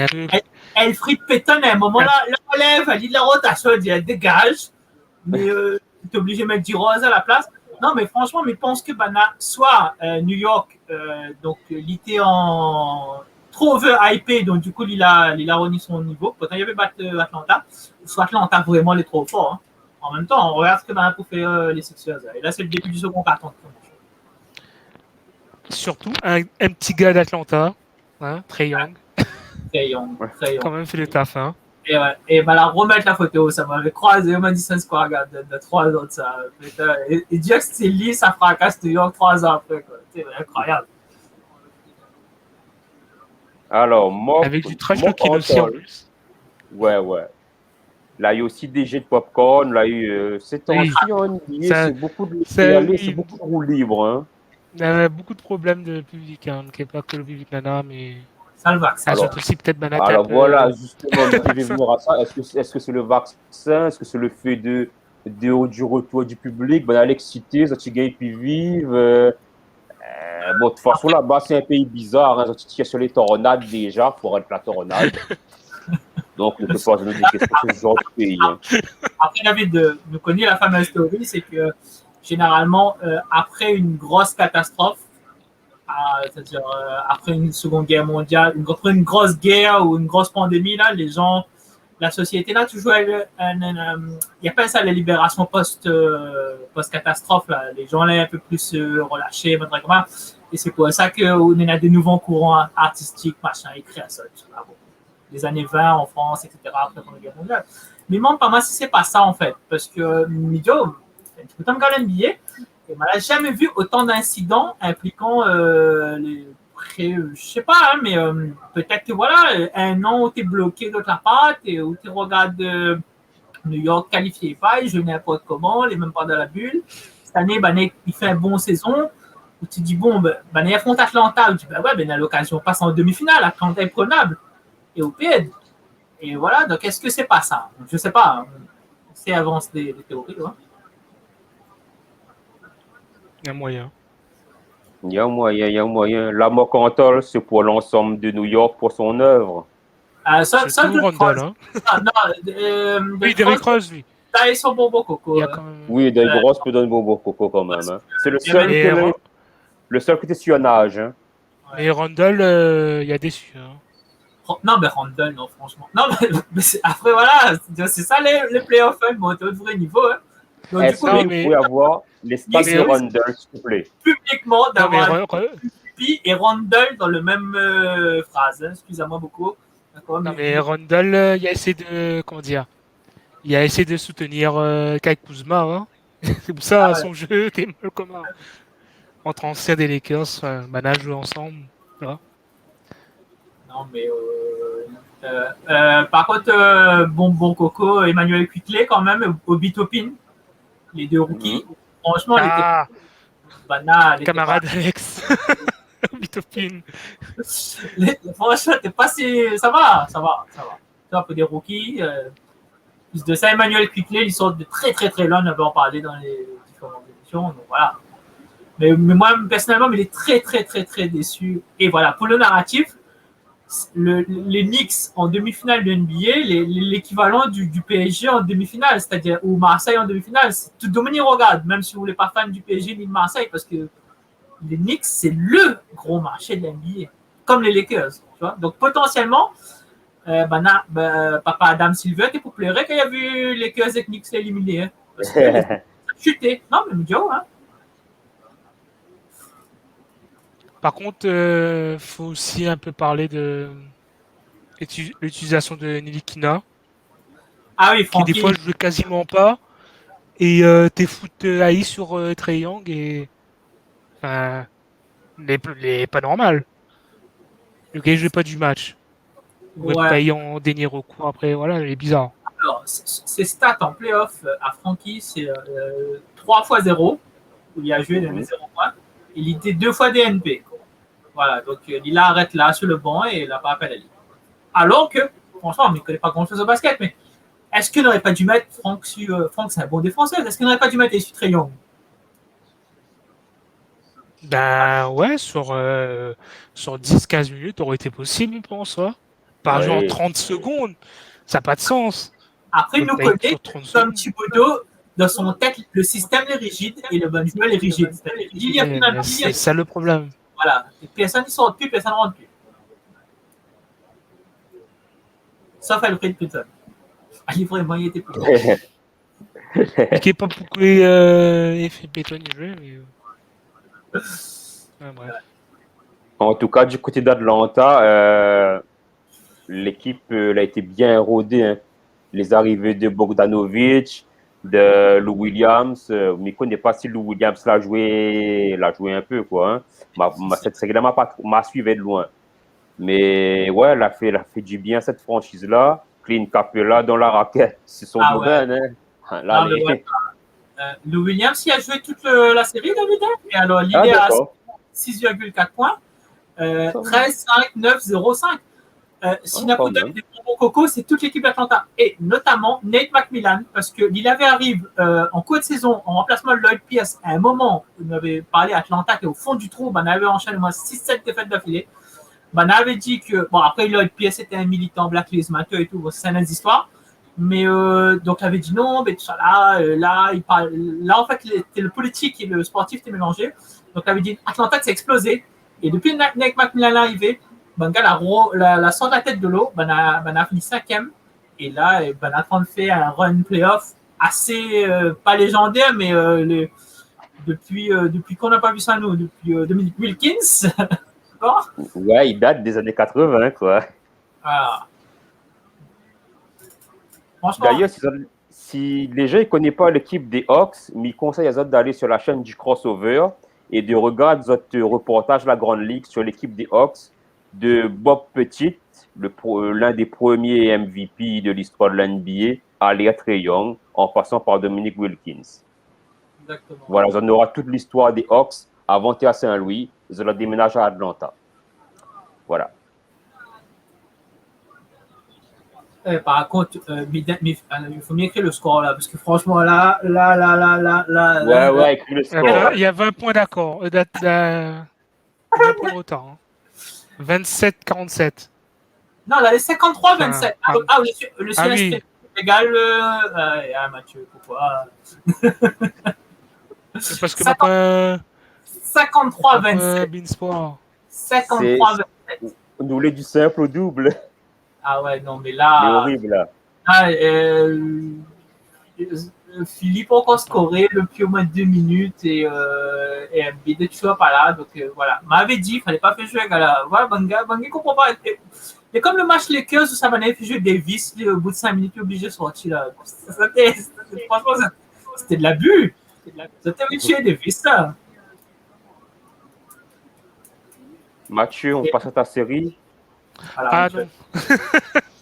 Speaker 3: Elfrid Payton, à un moment là, le relève, elle dit de la rotation, elle dit elle dégage. Mais t'es obligé de mettre D-Rose à la place. Non, mais franchement, je pense que soit New York, donc il était en trop over-hypé, donc du coup, il a remis son niveau. Pourtant, il y avait battu Atlanta. Soit Atlanta, vraiment, il est trop fort. Hein. En même temps, on regarde ce que Banana pour faire les Sixers. Et là, c'est le début du second carton.
Speaker 2: Surtout un petit gars d'Atlanta, hein, Trae Young.
Speaker 3: Trae Young.
Speaker 2: Quand même fait le taf. Hein.
Speaker 3: Et ouais, et la remettre la photo, ça m'avait croisé au Madison Square Garden de 3 ans de ça. Et dire que c'est lié, ça fracasse New York 3 ans après. C'est incroyable.
Speaker 1: Alors,
Speaker 2: avec du trash talking aussi en plus.
Speaker 1: Ouais. Là, il y a aussi des jets de popcorn. Là, il y a eu c'est en NBA, c'est beaucoup de roues libres. Hein.
Speaker 2: Il y a beaucoup de problèmes de public, hein, qui n'est pas que le public nana, mais.
Speaker 3: Ça le vaccin.
Speaker 2: Alors, aussi peut-être Banana.
Speaker 1: Alors voilà, justement, je vais venir à ça. Est-ce que c'est le vaccin? Est-ce que c'est le fait du retour du public? Ben, l'excité, ça tu gagnes puis vivre. Bon, de toute façon, là-bas, c'est un pays bizarre. Hein. Tu sur les tornades déjà, pour être la tornade. Donc, on ne peut pas nous dire qu'est-ce que c'est ce genre de pays. Hein.
Speaker 3: Après, David, nous connaît la fameuse théorie, c'est que généralement, après une grosse catastrophe, c'est-à-dire après une seconde guerre mondiale, après une grosse guerre ou une grosse pandémie, là, les gens, la société, là, toujours, il y a pas ça la libération post-catastrophe, là. Les gens, là, un peu plus relâchés, et c'est pour ça qu'on a des nouveaux courants artistiques, machin, et création, les années 20 en France, etc., après la Première Guerre mondiale. Mais moi, pas mal, c'est pas ça, en fait, parce que, Midio, tu peux t'en garder NBA, et on n'a jamais vu autant d'incidents impliquant je sais pas, hein, mais peut-être que voilà, un an où tu es bloqué d'autre part et où tu regardes New York qualifié pas, il joue n'importe comment, il n'est même pas dans la bulle. Cette année, il fait une bonne saison où tu dis, bon, il affronte Atlanta, où tu dis, ouais, il a l'occasion, passe en demi-finale, Atlanta est prenable, et au PED. Et voilà, donc est-ce que c'est pas ça? Je sais pas, c'est avance des théories, ouais.
Speaker 2: Il y a moyen.
Speaker 1: Il y a moyen. La Mocantal, c'est pour l'ensemble de New York, pour son œuvre.
Speaker 2: Ça tout Randall, hein. Oui, Derrick Rose, lui.
Speaker 3: Là, ils sont Bobo Coco.
Speaker 1: Oui, Derrick Rose peut donner Bobo Coco quand même. Hein. C'est le seul qui était sur un âge. Hein.
Speaker 2: Mais Randall, il y a déçu. Hein.
Speaker 3: Non, mais Randall, non, franchement. Non, mais après, voilà, c'est ça les playoffs, hein, bon, t'es au vrai niveau. Hein. Donc,
Speaker 1: Est-ce
Speaker 3: du coup,
Speaker 2: non,
Speaker 1: que
Speaker 2: mais-
Speaker 1: vous pouvez avoir les stats
Speaker 3: mais
Speaker 1: de
Speaker 3: oui.
Speaker 1: Rundle, s'il vous plaît?
Speaker 3: publiquement
Speaker 2: Non, mais
Speaker 3: d'avoir MVP et Rondell dans le même phrase. Hein. Excusez-moi beaucoup. D'accord,
Speaker 2: non, mais Rondell, il a essayé de, comment dire, il a essayé de soutenir Kai Kuzma, hein. C'est pour ça,
Speaker 3: Ah ouais.
Speaker 2: son jeu était mal commun. Entre anciens des Lakers, Mana joué ensemble. Voilà.
Speaker 3: Non, mais par contre, bon Coco, Emmanuel Quickley quand même, Obi Toppin, les deux rookies. Franchement,
Speaker 2: Ah,
Speaker 3: Bana,
Speaker 2: camarade Alex. Bitopine.
Speaker 3: franchement, t'es pas si. Ça va. Ça va pour des rookies. Plus de ça, Emmanuel Quickley, ils sortent de très très très loin, on avait en parlé dans les différentes émissions. Donc voilà. Mais moi, personnellement, il est très très très très déçu. Et voilà, pour le narratif, les Knicks en demi-finale de NBA, l'équivalent du PSG en demi-finale, c'est-à-dire ou Marseille en demi-finale, c'est tout Dominique regarde, même si vous n'êtes pas fan du PSG ni de Marseille, parce que les Knicks, c'est le gros marché de l'NBA, comme les Lakers. Tu vois? Donc potentiellement, papa Adam Silver, t'es pour pleurer quand il a vu les Lakers et Knicks éliminés. Hein, parce que ça a chuté. Non, mais Joe, hein.
Speaker 2: Par contre, faut aussi un peu parler de l'utilisation de Nilikina,
Speaker 3: Ah oui,
Speaker 2: qui
Speaker 3: Francky.
Speaker 2: des fois joue quasiment pas, et t'es foot AI sur Trae Young et enfin, pas normal. Le gars il joue pas du match. Vous êtes
Speaker 3: Ouais.
Speaker 2: payé en dernier recours après, voilà, il est bizarre.
Speaker 3: Alors, ses stats en playoff à Francky, c'est 3 fois 0, où il a joué les 0 points. Il était 2 fois DNP. Voilà, donc il arrête là sur le banc et il n'a pas appelé à la ligue. Alors que, franchement, on ne connaît pas grand-chose au basket, mais est-ce qu'il n'aurait pas dû mettre Franck, Franck, c'est un bon défenseur, est-ce qu'il n'aurait pas dû mettre sur Trae Young?
Speaker 2: Ben ouais, sur 10-15 minutes, aurait été possible, je pense. Ouais. Par genre
Speaker 1: Oui.
Speaker 2: 30 secondes, ça n'a pas de sens.
Speaker 3: Après, il nous
Speaker 2: Paye
Speaker 3: connaît
Speaker 2: sur 30
Speaker 3: comme
Speaker 2: secondes.
Speaker 3: Thibodeau, dans son tête, le système est rigide et le bon joueur est rigide. C'est-à-dire, il y a plus d'un
Speaker 2: C'est ça le problème.
Speaker 3: Voilà, et personne ne sort plus, personne ne rentre plus. Sauf Alfred Payton. Ah, il vraiment, il était plus.
Speaker 2: Je sais pas pourquoi il fait béton jouer, mais. Ouais, bref.
Speaker 1: En tout cas, du côté d'Atlanta, l'équipe a été bien rodée. Hein. Les arrivées de Bogdanovic, de Lou Williams. Mais je ne connais pas si Lou Williams l'a joué un peu. Quoi, hein. Cette série-là m'a suivi de loin. Mais ouais, elle a fait du bien cette franchise-là. Clint Capela dans la raquette, c'est son domaine. Ouais. Hein. Là,
Speaker 3: non, ouais. Lou Williams, il a joué toute la série, David. Et alors, il est à 6,4 points. 13, 5, 9, 0, 5. Sinapou donne des bons cocos, c'est toute l'équipe d'Atlanta. Et notamment Nate McMillan, parce qu'il arrive en cours de saison, en remplacement de Lloyd Pierce, à un moment où on avait parlé à Atlanta, qui est au fond du trou, on avait enchaîné moins 6-7 défaites d'affilée. On avait dit que, bon, après Lloyd Pierce était un militant Black Lives Matter et tout, c'est une autre histoire. Mais donc, il avait dit non, mais tout ça là, il parle, là, en fait, le politique et le sportif étaient mélangés. Donc, il avait dit Atlanta, c'est explosé. Et depuis que Nate McMillan est arrivé, la sort la tête de l'eau, a fini 5e. Et là, a fait un run playoff assez, pas légendaire, mais depuis qu'on n'a pas vu ça, nous, depuis Dominique Wilkins.
Speaker 1: Ouais, il date des années 80, quoi.
Speaker 3: Ah.
Speaker 1: D'ailleurs, si les gens ne connaissent pas l'équipe des Hawks, mais ils conseillent aux autres d'aller sur la chaîne du crossover et de regarder notre reportage La Grande Ligue sur l'équipe des Hawks de Bob Petit, l'un des premiers MVP de l'histoire de l'NBA, à Trae Young, en passant par Dominique Wilkins.
Speaker 3: Exactement.
Speaker 1: Voilà, on aura toute l'histoire des Hawks avant à Saint-Louis, ils ont déménagé à Atlanta. Voilà.
Speaker 3: Par contre, il faut bien écrire le score là, parce que franchement, là.
Speaker 1: Ouais, écris le score.
Speaker 2: Il y a 20 points d'accord. 20 points de retard. Hein. 27-47.
Speaker 3: Non, là, les 53-27. Le CST égal. Mathieu, pourquoi
Speaker 2: C'est parce que mon point.
Speaker 3: 53-27.
Speaker 2: Beansport.
Speaker 3: 53-27.
Speaker 1: On voulait du simple au double.
Speaker 3: Ah ouais, non, mais là.
Speaker 1: C'est horrible, là.
Speaker 3: Philippe a encore scoré depuis au moins 2 minutes et Embiid est toujours pas là. Donc voilà. M'avait dit, il fallait pas faire jouer un gars là. Voilà, Banga comprend pas. Et comme le match Lakers où ça m'avait fait jouer Davis, au bout de 5 minutes, il est obligé de sortir là. Franchement, c'était de l'abus. C'était tuer Davis, ça.
Speaker 1: Mathieu, on passe à ta série.
Speaker 3: Voilà,
Speaker 2: Ah non.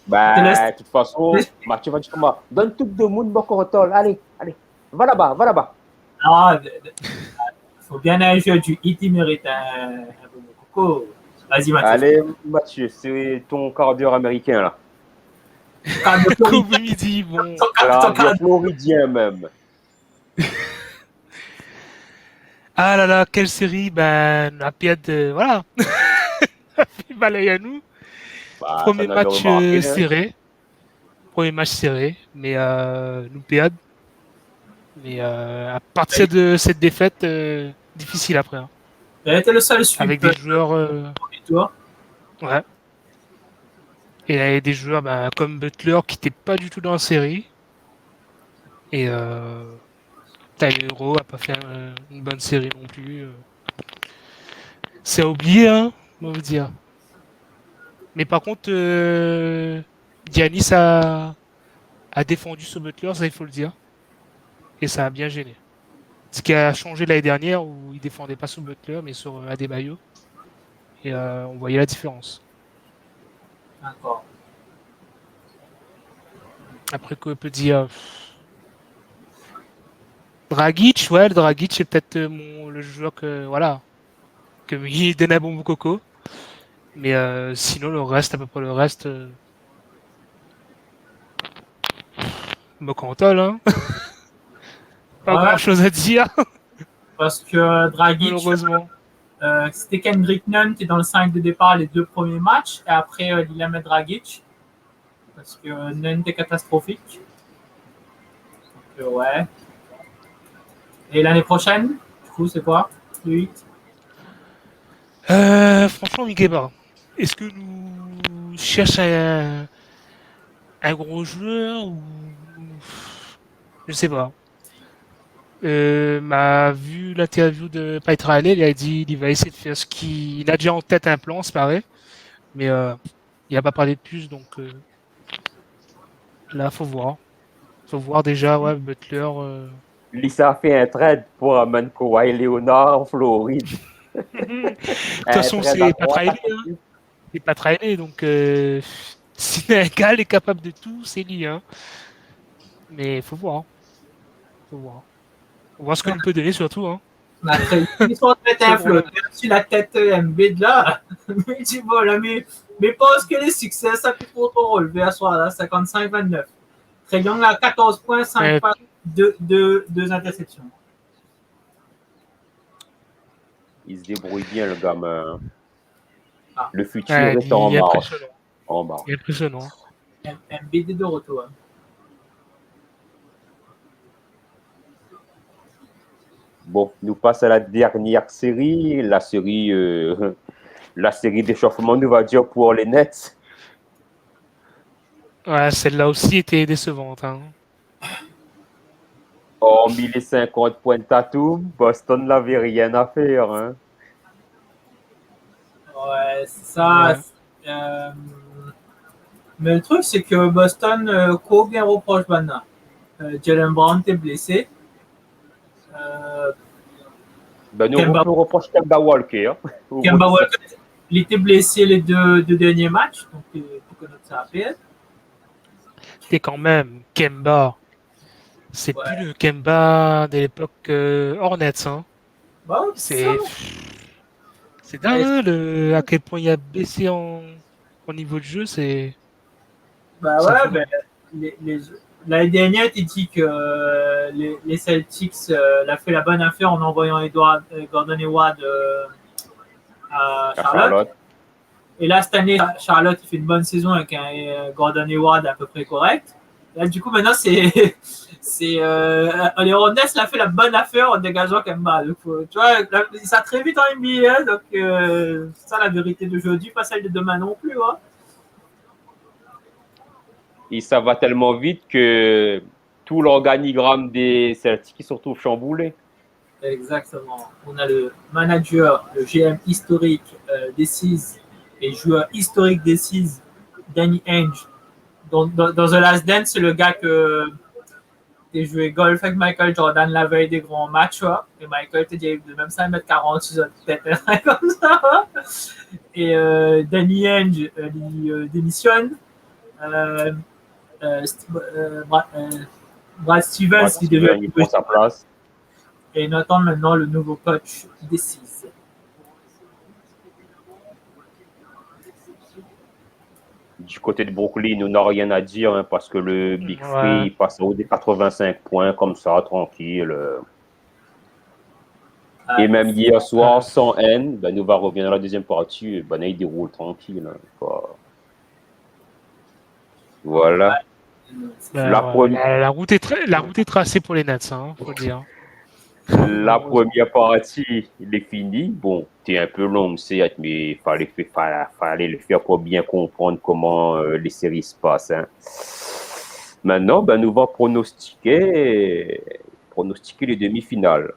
Speaker 1: Bah, de toute façon, Mathieu va dire comment? Donne tout le monde mon corotol. Allez, va là-bas, va là-bas.
Speaker 3: Non, faut bien un jeu du hit, il mérite un bon coco. Vas-y, Mathieu.
Speaker 1: Allez, Mathieu, c'est ton quart d'heure américain là.
Speaker 2: Coupe midi, bon.
Speaker 1: Quart d'heure floridien même.
Speaker 2: Ah là là, quelle série, ben, la pièce, voilà. Balaye à nous.
Speaker 1: Bah,
Speaker 2: Premier
Speaker 1: ça n'avait
Speaker 2: match
Speaker 1: remarqué, hein.
Speaker 2: serré. Premier match serré, mais nous perdons. Mais à partir de cette défaite, difficile après. Hein.
Speaker 3: Elle était le seul sweep
Speaker 2: Avec des joueurs.
Speaker 3: premier tour.
Speaker 2: Ouais. Et il y avait des joueurs comme Butler qui n'étaient pas du tout dans la série. Et Tyler Hero a pas fait une bonne série non plus. C'est à oublier, hein, on va dire. Mais par contre, Giannis a défendu ce Butler, ça il faut le dire. Et ça a bien gêné. Ce qui a changé l'année dernière où il défendait pas sur Butler mais sur Adebayo. Et on voyait la différence.
Speaker 3: D'accord.
Speaker 2: Après qu'on peut dire Dragic, ouais, le Dragic c'est peut-être le joueur que il donne un bon coco. Mais sinon le reste, à peu près le reste, Mokantol, hein. Pas grand chose à dire.
Speaker 3: Parce que Dragic,
Speaker 2: malheureusement.
Speaker 3: C'était Kendrick Nunn qui est dans le 5 de départ les 2 premiers matchs. Et après, il a mis Dragic. Parce que Nunn était catastrophique. Donc, ouais. Et l'année prochaine, du coup, c'est quoi? Le 8?
Speaker 2: Franchement, Miguel, est-ce que nous cherchons un gros joueur ou je sais pas. M'a vu l'interview de Pat Riley, il a dit qu'il va essayer de faire ce qu'il a déjà en tête un plan, c'est pareil, mais il n'a pas parlé de plus, donc là faut voir déjà, ouais, Butler.
Speaker 1: Lisa a fait un trade pour amener Kawhi Leonard en Floride.
Speaker 2: De toute façon, c'est Pat Riley, hein. C'est Pat Riley, donc si un gars est capable de tout, c'est lui, hein. Mais faut voir. Faut voir ce qu'on peut donner surtout. Hein.
Speaker 3: Ils sont en train d'un flotteur sur la tête Embiid là. Mais tu vois là, mais pense que les succès, ça peut trop relever à soi là, 55-29. Très Young a 14 points, 5 passes, 2 interceptions.
Speaker 1: Il se débrouille bien, le gamin.
Speaker 3: Ah.
Speaker 1: Le futur est en marche.
Speaker 2: Il est impressionnant.
Speaker 3: Embiid est de retour. Hein.
Speaker 1: Bon, nous passons à la dernière série, la série d'échauffement, nous va dire pour les Nets.
Speaker 2: Ouais, celle-là aussi était décevante. Hein.
Speaker 1: Hormis les 50 points de Tatum, Boston n'avait rien à faire. Hein.
Speaker 3: Ouais, c'est ça. Ouais. Mais le truc, c'est que Boston, combien reproche maintenant? Jalen Brown est blessé.
Speaker 1: Nous reproche Kemba Walker.
Speaker 3: Kemba Walker, il était blessé les deux derniers matchs, donc tu connais ça à faire.
Speaker 2: Et quand même, Kemba, c'est plus le Kemba de l'époque Hornets. Hein.
Speaker 3: Bah,
Speaker 2: c'est dingue à quel point il a baissé au niveau de jeu. C'est.
Speaker 3: Bah ouais, l'année dernière, tu dis que les Celtics l'ont fait la bonne affaire en envoyant Gordon Hayward à Charlotte. Et là, cette année, Charlotte fait une bonne saison avec un Gordon Hayward à peu près correct. Là, du coup, maintenant, les Hornets l'ont fait la bonne affaire en dégageant Kemba. Donc, tu vois, ça très vite en NBA. Donc, c'est ça la vérité d'aujourd'hui, pas celle de demain non plus. Hein.
Speaker 1: Et ça va tellement vite que tout l'organigramme des Celtics qui se retrouve chamboulé.
Speaker 3: Exactement. On a le manager, le GM historique des Seas et joueur historique des Seas, Danny Ainge. Dans The Last Dance, c'est le gars que tu joué golf avec Michael Jordan la veille des grands matchs. Et Michael te dit de même 5,40 m, tu as peut-être comme ça. Et Danny Ainge il démissionne. Brad Stevens, il devient
Speaker 1: prend sa place.
Speaker 3: Et on attend maintenant le nouveau coach des Seas.
Speaker 1: Du côté de Brooklyn, on n'a rien à dire hein, parce que le Big Free passe au des 85 points comme ça, tranquille. Et même hier soir, sans haine, ben, nous va revenir à la deuxième partie. Ben, il déroule tranquille. Hein, voilà.
Speaker 2: La route est tracée pour les Nets, hein, faut le dire.
Speaker 1: La première partie, il est fini. Bon, c'était un peu long, certes, mais il fallait le faire pour bien comprendre comment les séries se passent. Hein. Maintenant, ben, nous allons pronostiquer les demi-finales.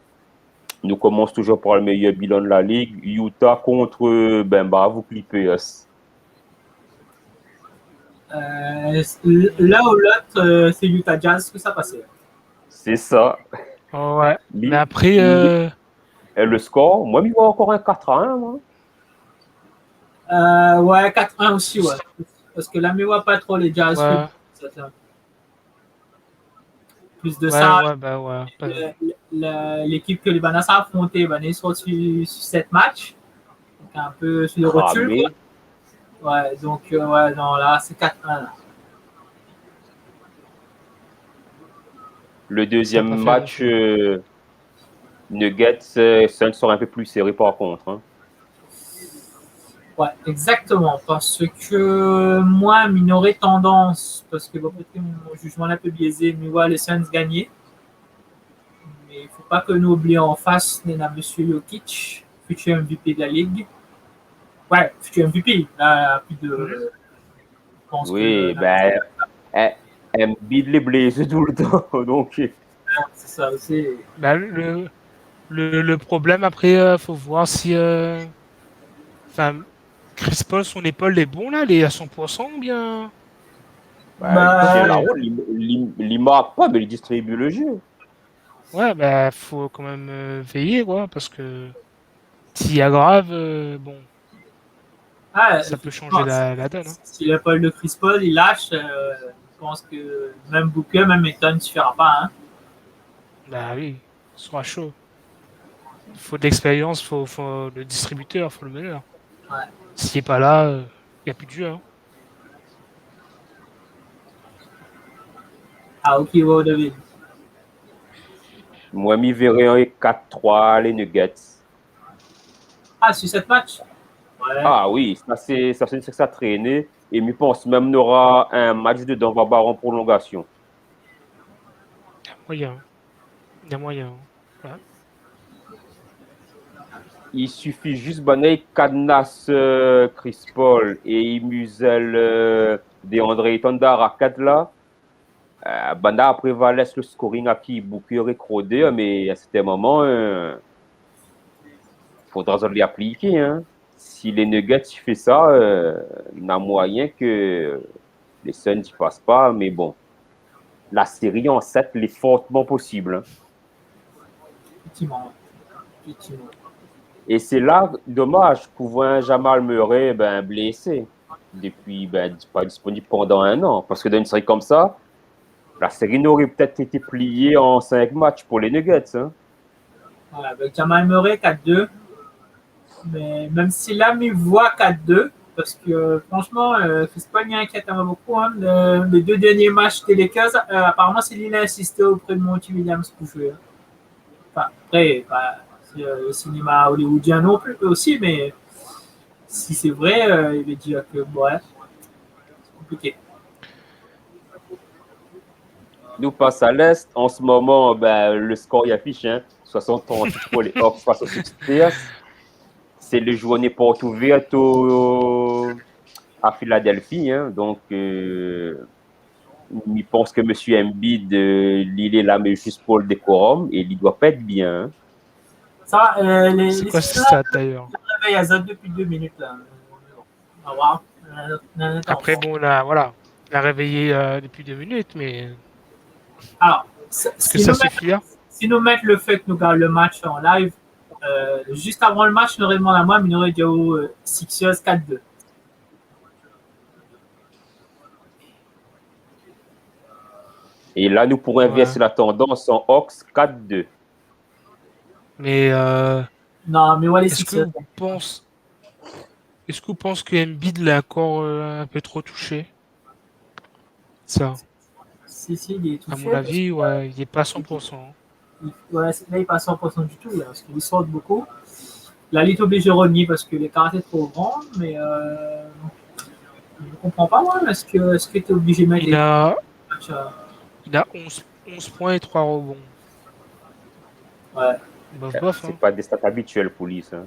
Speaker 1: Nous commençons toujours par le meilleur bilan de la ligue. Utah contre vous Clippers.
Speaker 3: Là ou l'autre, c'est Utah Jazz que ça passait.
Speaker 1: C'est ça.
Speaker 2: Ouais. Mais après.
Speaker 1: Et le score, moi, il va encore un 4-1. Moi.
Speaker 3: Ouais, 4-1 aussi, ouais. Parce que là, mais ouais, pas trop les Jazz.
Speaker 2: Ouais.
Speaker 3: Plus de ça, l'équipe que les Banas a affrontée, ils sont sur 7 matchs. Donc un peu sur le recul. Ouais, donc ouais, non, là, c'est 4-1. Là.
Speaker 1: Le deuxième match, Nuggets, Suns sera un peu plus serré par contre. Hein.
Speaker 3: Ouais, exactement. Parce que moi, m'ignorer tendance, parce que bon, peut-être que mon jugement est un peu biaisé, mais ouais, les Suns gagner. Mais il ne faut pas que nous oublions en face, il y a M. Jokic, futur MVP de la Ligue. Ouais, futur MVP. Là, plus de.
Speaker 1: Oui, ben. Embiid les blesse tout le temps. Donc.
Speaker 3: C'est ça aussi.
Speaker 2: Ben, le problème après, faut voir si. Chris Paul, son épaule est bon là, il est à 100% ou bien.
Speaker 1: Il marque pas, mais il distribue le jeu.
Speaker 2: Ouais, faut quand même veiller, quoi, parce que s'il y a grave, bon. Ça peut changer la donne. Hein.
Speaker 3: Si l'épaule de Chris Paul, il lâche, je pense que même Booker, même Eton ne suffira pas. Hein.
Speaker 2: Bah oui, ce sera chaud. Il faut de l'expérience, faut le distributeur, faut le meneur.
Speaker 3: Ouais.
Speaker 2: S'il n'est pas là, il n'y a plus de jeu. Hein.
Speaker 3: Ah, ok, wow, David.
Speaker 1: Moi, m'y verrai un 4-3, les Nuggets.
Speaker 3: Ah, sur cette match?
Speaker 1: Ouais. Ah oui, ça traîné. Et je pense même qu'il y aura un match de Denver en prolongation.
Speaker 2: Il y a moyen. Ouais.
Speaker 1: Il suffit juste de cadenas Chris Paul et il muselle DeAndre Ayton à 4 là. Banda après va laisser le scoring à qui Booker et Crowder, mais à certains moments, il faudra les appliquer. Hein. Si les Nuggets font ça, il y a moyen que les Suns n'y passent pas, mais bon. La série en 7 est fortement possible. Hein.
Speaker 3: Effectivement.
Speaker 1: Et c'est là, dommage, pour voir un Jamal Murray blessé, depuis pas disponible pendant 1 an. Parce que dans une série comme ça, la série n'aurait peut-être été pliée en 5 matchs pour les Nuggets. Hein.
Speaker 3: Voilà, avec Jamal Murray 4-2. Mais même si là, il voit 4-2, parce que franchement, Chris Paul m'inquiète beaucoup. Hein. Les 2 derniers matchs des Lakers, apparemment, c'est lui qui a insisté auprès de Monty Williams pour jouer. Enfin, après, le cinéma hollywoodien non plus aussi, mais si c'est vrai, il veut dire que c'est compliqué.
Speaker 1: Nous passons à l'Est. En ce moment, le score y affiche 60-30 pour les Hawks face aux Sixers. C'est le journée porte ouverte à Philadelphie. Hein, donc, il pense que M. Embiid, il est là, mais juste pour le décorum, et il doit pas être bien. Hein.
Speaker 3: Ça,
Speaker 2: C'est
Speaker 3: les
Speaker 2: quoi ce
Speaker 3: Sixers
Speaker 2: stade d'ailleurs?
Speaker 3: réveillent à Zad depuis 2 minutes là. On va voir.
Speaker 2: Après, bon, là, voilà. Il a réveillé depuis 2 minutes, mais
Speaker 3: Alors,
Speaker 2: est-ce que ça suffira?
Speaker 3: si nous mettons le fait que nous gagnons le match en live, juste avant le match, nous aurait demandé à moi, mais nous aurait dit aux Sixers 4-2.
Speaker 1: Et là, nous pourrons inverser la tendance en Hawks 4-2.
Speaker 2: Mais
Speaker 3: Non, mais ouais, les
Speaker 2: est-ce que
Speaker 3: Sixers.
Speaker 2: vous pensez que Embiid l'a encore un peu trop touché? Ça,
Speaker 3: Si, il est
Speaker 2: à
Speaker 3: touché.
Speaker 2: mon avis, ouais, il est pas à 100%.
Speaker 3: Ouais, là, il n'est pas à 100% du tout, là, parce qu'il saute beaucoup. Là, il est obligé de revenir parce que les karatés trop grands, mais je ne comprends pas, moi. Est-ce que tu es obligé de mettre
Speaker 2: Il a,
Speaker 3: matchs
Speaker 2: il a 11 points et 3 rebonds.
Speaker 3: Ouais,
Speaker 2: Bof,
Speaker 1: C'est
Speaker 2: hein.
Speaker 1: pas des stats habituels pour lui, ça.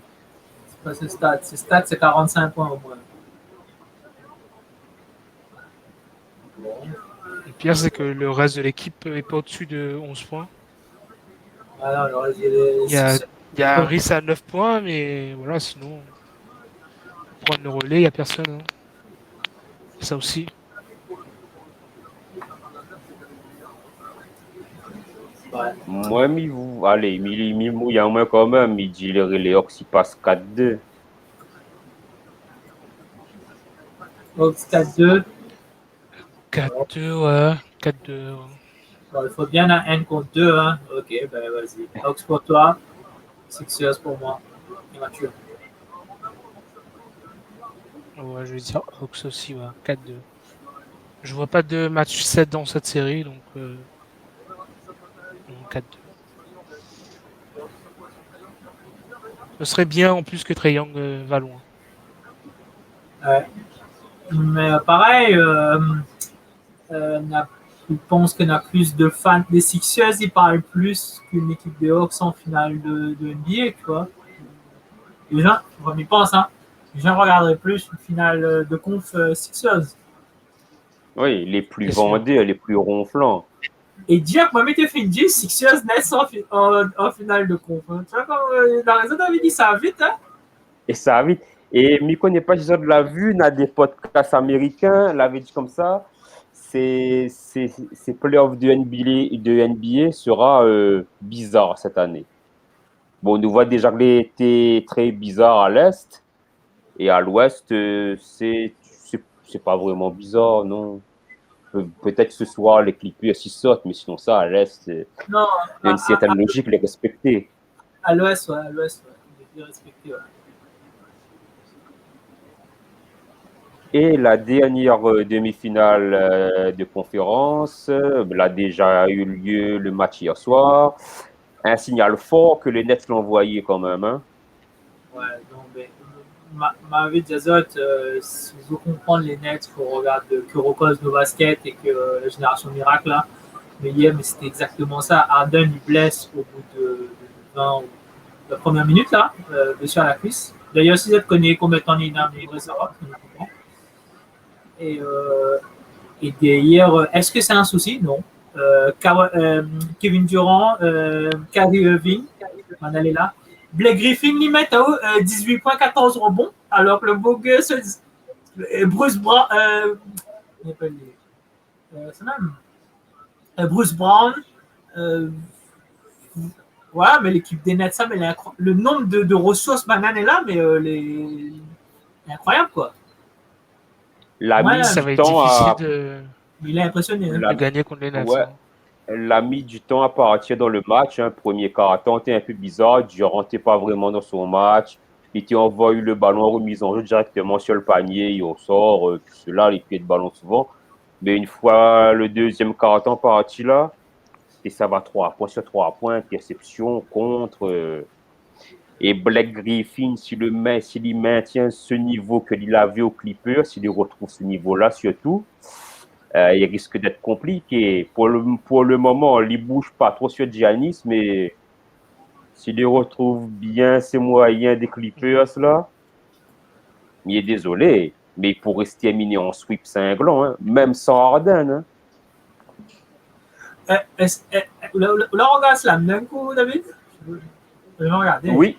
Speaker 3: c'est pas ses stats. Ses stats, c'est 45 points au moins.
Speaker 2: Le pire, c'est que le reste de l'équipe est pas au-dessus de 11 points.
Speaker 3: Alors,
Speaker 2: Il y a Harris à 9 points, mais voilà, sinon, prendre le relais, il n'y a personne. Hein. Ça aussi.
Speaker 3: ouais.
Speaker 1: Moi, allez, il mouille en moins quand même. Il dit les Hawks, ils passent 4-2.
Speaker 3: Hawks 4-2.
Speaker 2: 4-2, ouais. 4-2. Ouais.
Speaker 3: Bon, il faut bien un N contre 2. Hein. Ok, ben vas-y. Hawks pour toi. Sixers pour moi. Et Mathieu.
Speaker 2: Ouais, je vais dire Hawks aussi, ouais. 4-2. Je vois pas de match 7 dans cette série, donc 4-2. Ce serait bien en plus que Trae Young va loin.
Speaker 3: Ouais. Mais pareil, je pense qu'on a plus de fans des Sixers, ils parlent plus qu'une équipe des Hawks en finale de NBA, tu vois. Les gens, on y pense, hein. Les gens regarderaient plus une finale de conf Sixers.
Speaker 1: Oui, les plus
Speaker 2: Bien sûr.
Speaker 1: vendés, les plus ronflants.
Speaker 3: Et Jack m'a mis Finji, Sixers Nets en finale de conf. Hein. Tu vois, comme la raison avait dit ça vite, hein.
Speaker 1: Et ça va vite. Et je ne connais pas, j'ai de la vue, dans des podcasts américains, l'avait dit comme ça. Ces playoffs de NBA sera bizarre cette année. Bon, on nous voit déjà que l'été très bizarre à l'Est. Et à l'Ouest, c'est pas vraiment bizarre, non. Peut-être que ce soir, les Clippers s'y sautent, mais sinon ça, à l'Est, il
Speaker 3: Non,
Speaker 1: y a une certaine logique les respecter.
Speaker 3: à l'Ouest, ouais, il est bien respecté, ouais.
Speaker 1: Et la dernière demi-finale de conférence, là déjà eu lieu le match hier soir. Un signal fort que les Nets l'ont envoyé quand même. Hein.
Speaker 3: Ouais, donc, ma vie de Jazot, si vous comprenez les Nets, il faut regarder Kurokos de basket et que la génération miracle là. Mais hier, mais c'était exactement ça. Harden il blesse au bout de 20 ou la première minute là, dessus à la cuisse. D'ailleurs, si vous connaissez combien de temps il a, mais ça va, et derrière, est-ce que c'est un souci? Non. Kevin Durant, Kyrie Irving, on allait là. Blake Griffin, il met 18 points, 14 rebonds, alors que le beau gosse, Bruce Brown, Bruce Brown, voilà, mais l'équipe des Nets, ça, mais le nombre de ressources bananes est là, mais c'est incroyable, quoi.
Speaker 2: Ça va être difficile de...
Speaker 3: Il est impressionné.
Speaker 2: De gagner contre les Nets.
Speaker 1: Ouais.
Speaker 2: Hein.
Speaker 1: Elle a mis du temps à partir dans le match. Hein. Premier quart-temps, était un peu bizarre. Durant n'était pas vraiment dans son match. Il envoie le ballon remise en jeu directement sur le panier. Il ressort. Cela, les pieds de ballon souvent. Mais une fois le deuxième quart-temps parti là, et ça va 3 points sur 3 points, interception, contre. Et Blake Griffin, s'il maintient ce niveau qu'il avait au Clippers, s'il retrouve ce niveau-là surtout, il risque d'être compliqué. Pour le moment, il ne bouge pas trop sur Giannis, mais s'il retrouve bien ses moyens des Clippers, là, il est désolé, mais il pourrait se terminer en sweep cinglant, hein, même sans Harden. Hein.
Speaker 3: Là, on regarde Slam Dunk ou David? Je vais regarder.
Speaker 1: Oui.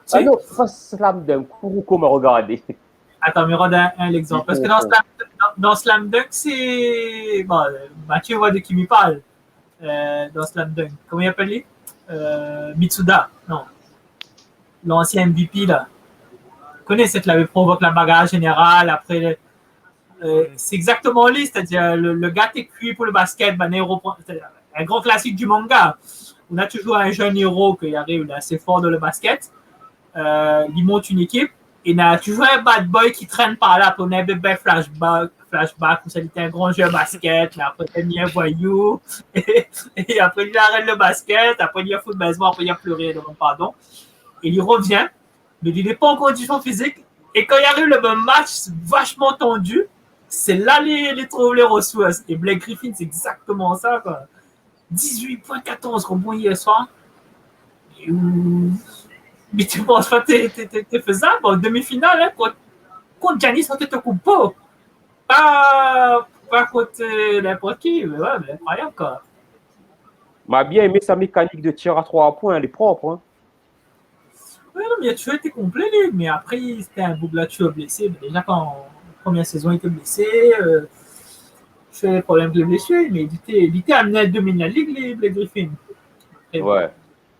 Speaker 3: Si.
Speaker 1: Ah non, pas Slam Dunk. Pour me regarder.
Speaker 3: Attends, mais regarde l'exemple. Parce que dans Slam Dunk, c'est. Bon, Mathieu voit de qui il parle. Dans Slam Dunk. Comment il appelle lui Mitsuda. Non. L'ancien MVP, là. Vous connaissez, qui avait provoqué la bagarre générale. Après, c'est exactement lui. C'est-à-dire, le gars est cuit pour le basket. Ben, un gros classique du manga. On a toujours un jeune héros qui arrive, il est assez fort dans le basket. Il monte une équipe. Et il y a toujours un bad boy qui traîne par là pour un bébé flashback où ça était un grand jeu de basket, mais après il y a un voyou, et après il arrête le basket, après il y a foot baseball, après il y a plus rien, donc pardon. Et il revient, mais il n'est pas en condition physique. Et quand il arrive le même match vachement tendu, c'est là les trouve les ressources. Et Blake Griffin, c'est exactement ça, quoi. 18.14 rebonds hier soir. Mais tu penses pas que t'es faisable en demi-finale hein, contre Giannis Antetokounmpo. Pas contre n'importe qui, mais ouais, mais incroyable quoi.
Speaker 1: M'a bien aimé sa mécanique de tir à 3 points, elle est propre. Hein.
Speaker 3: Ouais, non, mais il a toujours été complet, lui. Mais après, c'était un Bouglature blessé. Mais déjà, quand en première saison, il était blessé. Je fais des problèmes de blessure, mais il était amené à dominer la ligue, les Griffins. Et
Speaker 1: Ouais.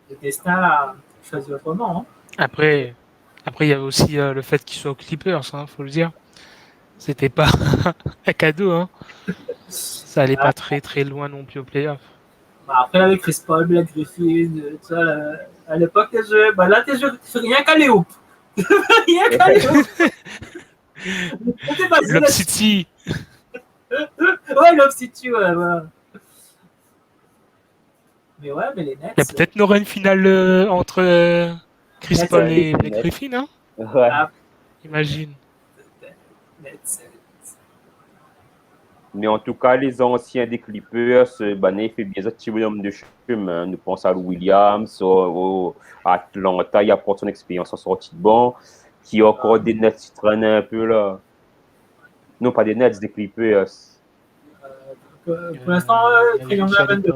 Speaker 3: Le destin l'a choisi autrement. Hein.
Speaker 2: Après, il y avait aussi le fait qu'il soit aux Clippers, hein, faut le dire. C'était pas un cadeau, hein. Ça allait pas très très loin non plus au playoff.
Speaker 3: Bah, après, avec Chris Paul, Blake Griffin, tout ça, là, à l'époque, là, tu fais rien qu'à les hoops. Rien qu'à les hoops.
Speaker 2: Lob City.
Speaker 3: Ouais, Lob City, ouais, voilà. Mais ouais, mais les Nets.
Speaker 2: Il y a peut-être n'aura une finale entre Chris
Speaker 3: Nets,
Speaker 2: Paul et Blake Griffin, hein.
Speaker 1: Ouais.
Speaker 2: Imagine.
Speaker 3: Nets.
Speaker 1: Mais en tout cas, les anciens des Clippers, il fait bien un petit bonhomme de chemin. Nous pensons à Lou Williams, à Atlanta, il apporte son expérience en sortie de banc, qui a encore des Nets qui traînent un peu là. Non, pas des Nets, des Clippers.
Speaker 3: Pour l'instant, Trayon à 22.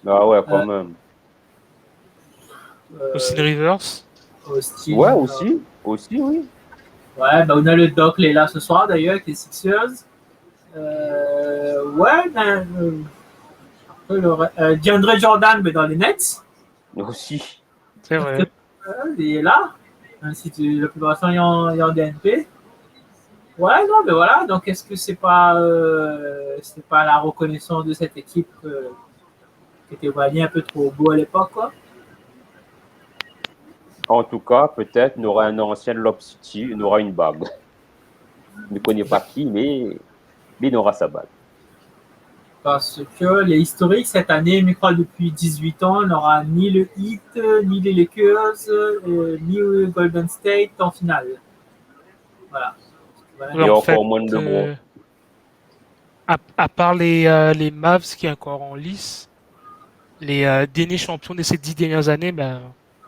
Speaker 1: Ah ouais, quand même.
Speaker 2: Austin Rivers.
Speaker 3: Austin,
Speaker 1: Ouais, aussi, oui.
Speaker 3: Ouais, bah on a le Doc est là ce soir d'ailleurs avec les Sixers. Ouais, DeAndre Jordan, mais dans les Nets.
Speaker 1: Aussi.
Speaker 2: C'est vrai.
Speaker 3: Il est là. Si la plupart du temps, il est en DNP. Ouais, non, mais voilà. Donc, est-ce que c'est pas la reconnaissance de cette équipe qui était voyée un peu trop beau à l'époque, quoi?
Speaker 1: En tout cas, peut-être, nous aura un ancien Lob City, il aura une bague. Je ne connais pas qui, mais il aura sa bague.
Speaker 3: Parce que les historiques, cette année, je crois depuis 18 ans, on n'aura ni le Heat, ni les Lakers, ni Golden State en finale. Voilà.
Speaker 1: Et encore moins de LeBron.
Speaker 2: À part les Mavs qui est encore en lice, les derniers champions de ces 10 dernières années,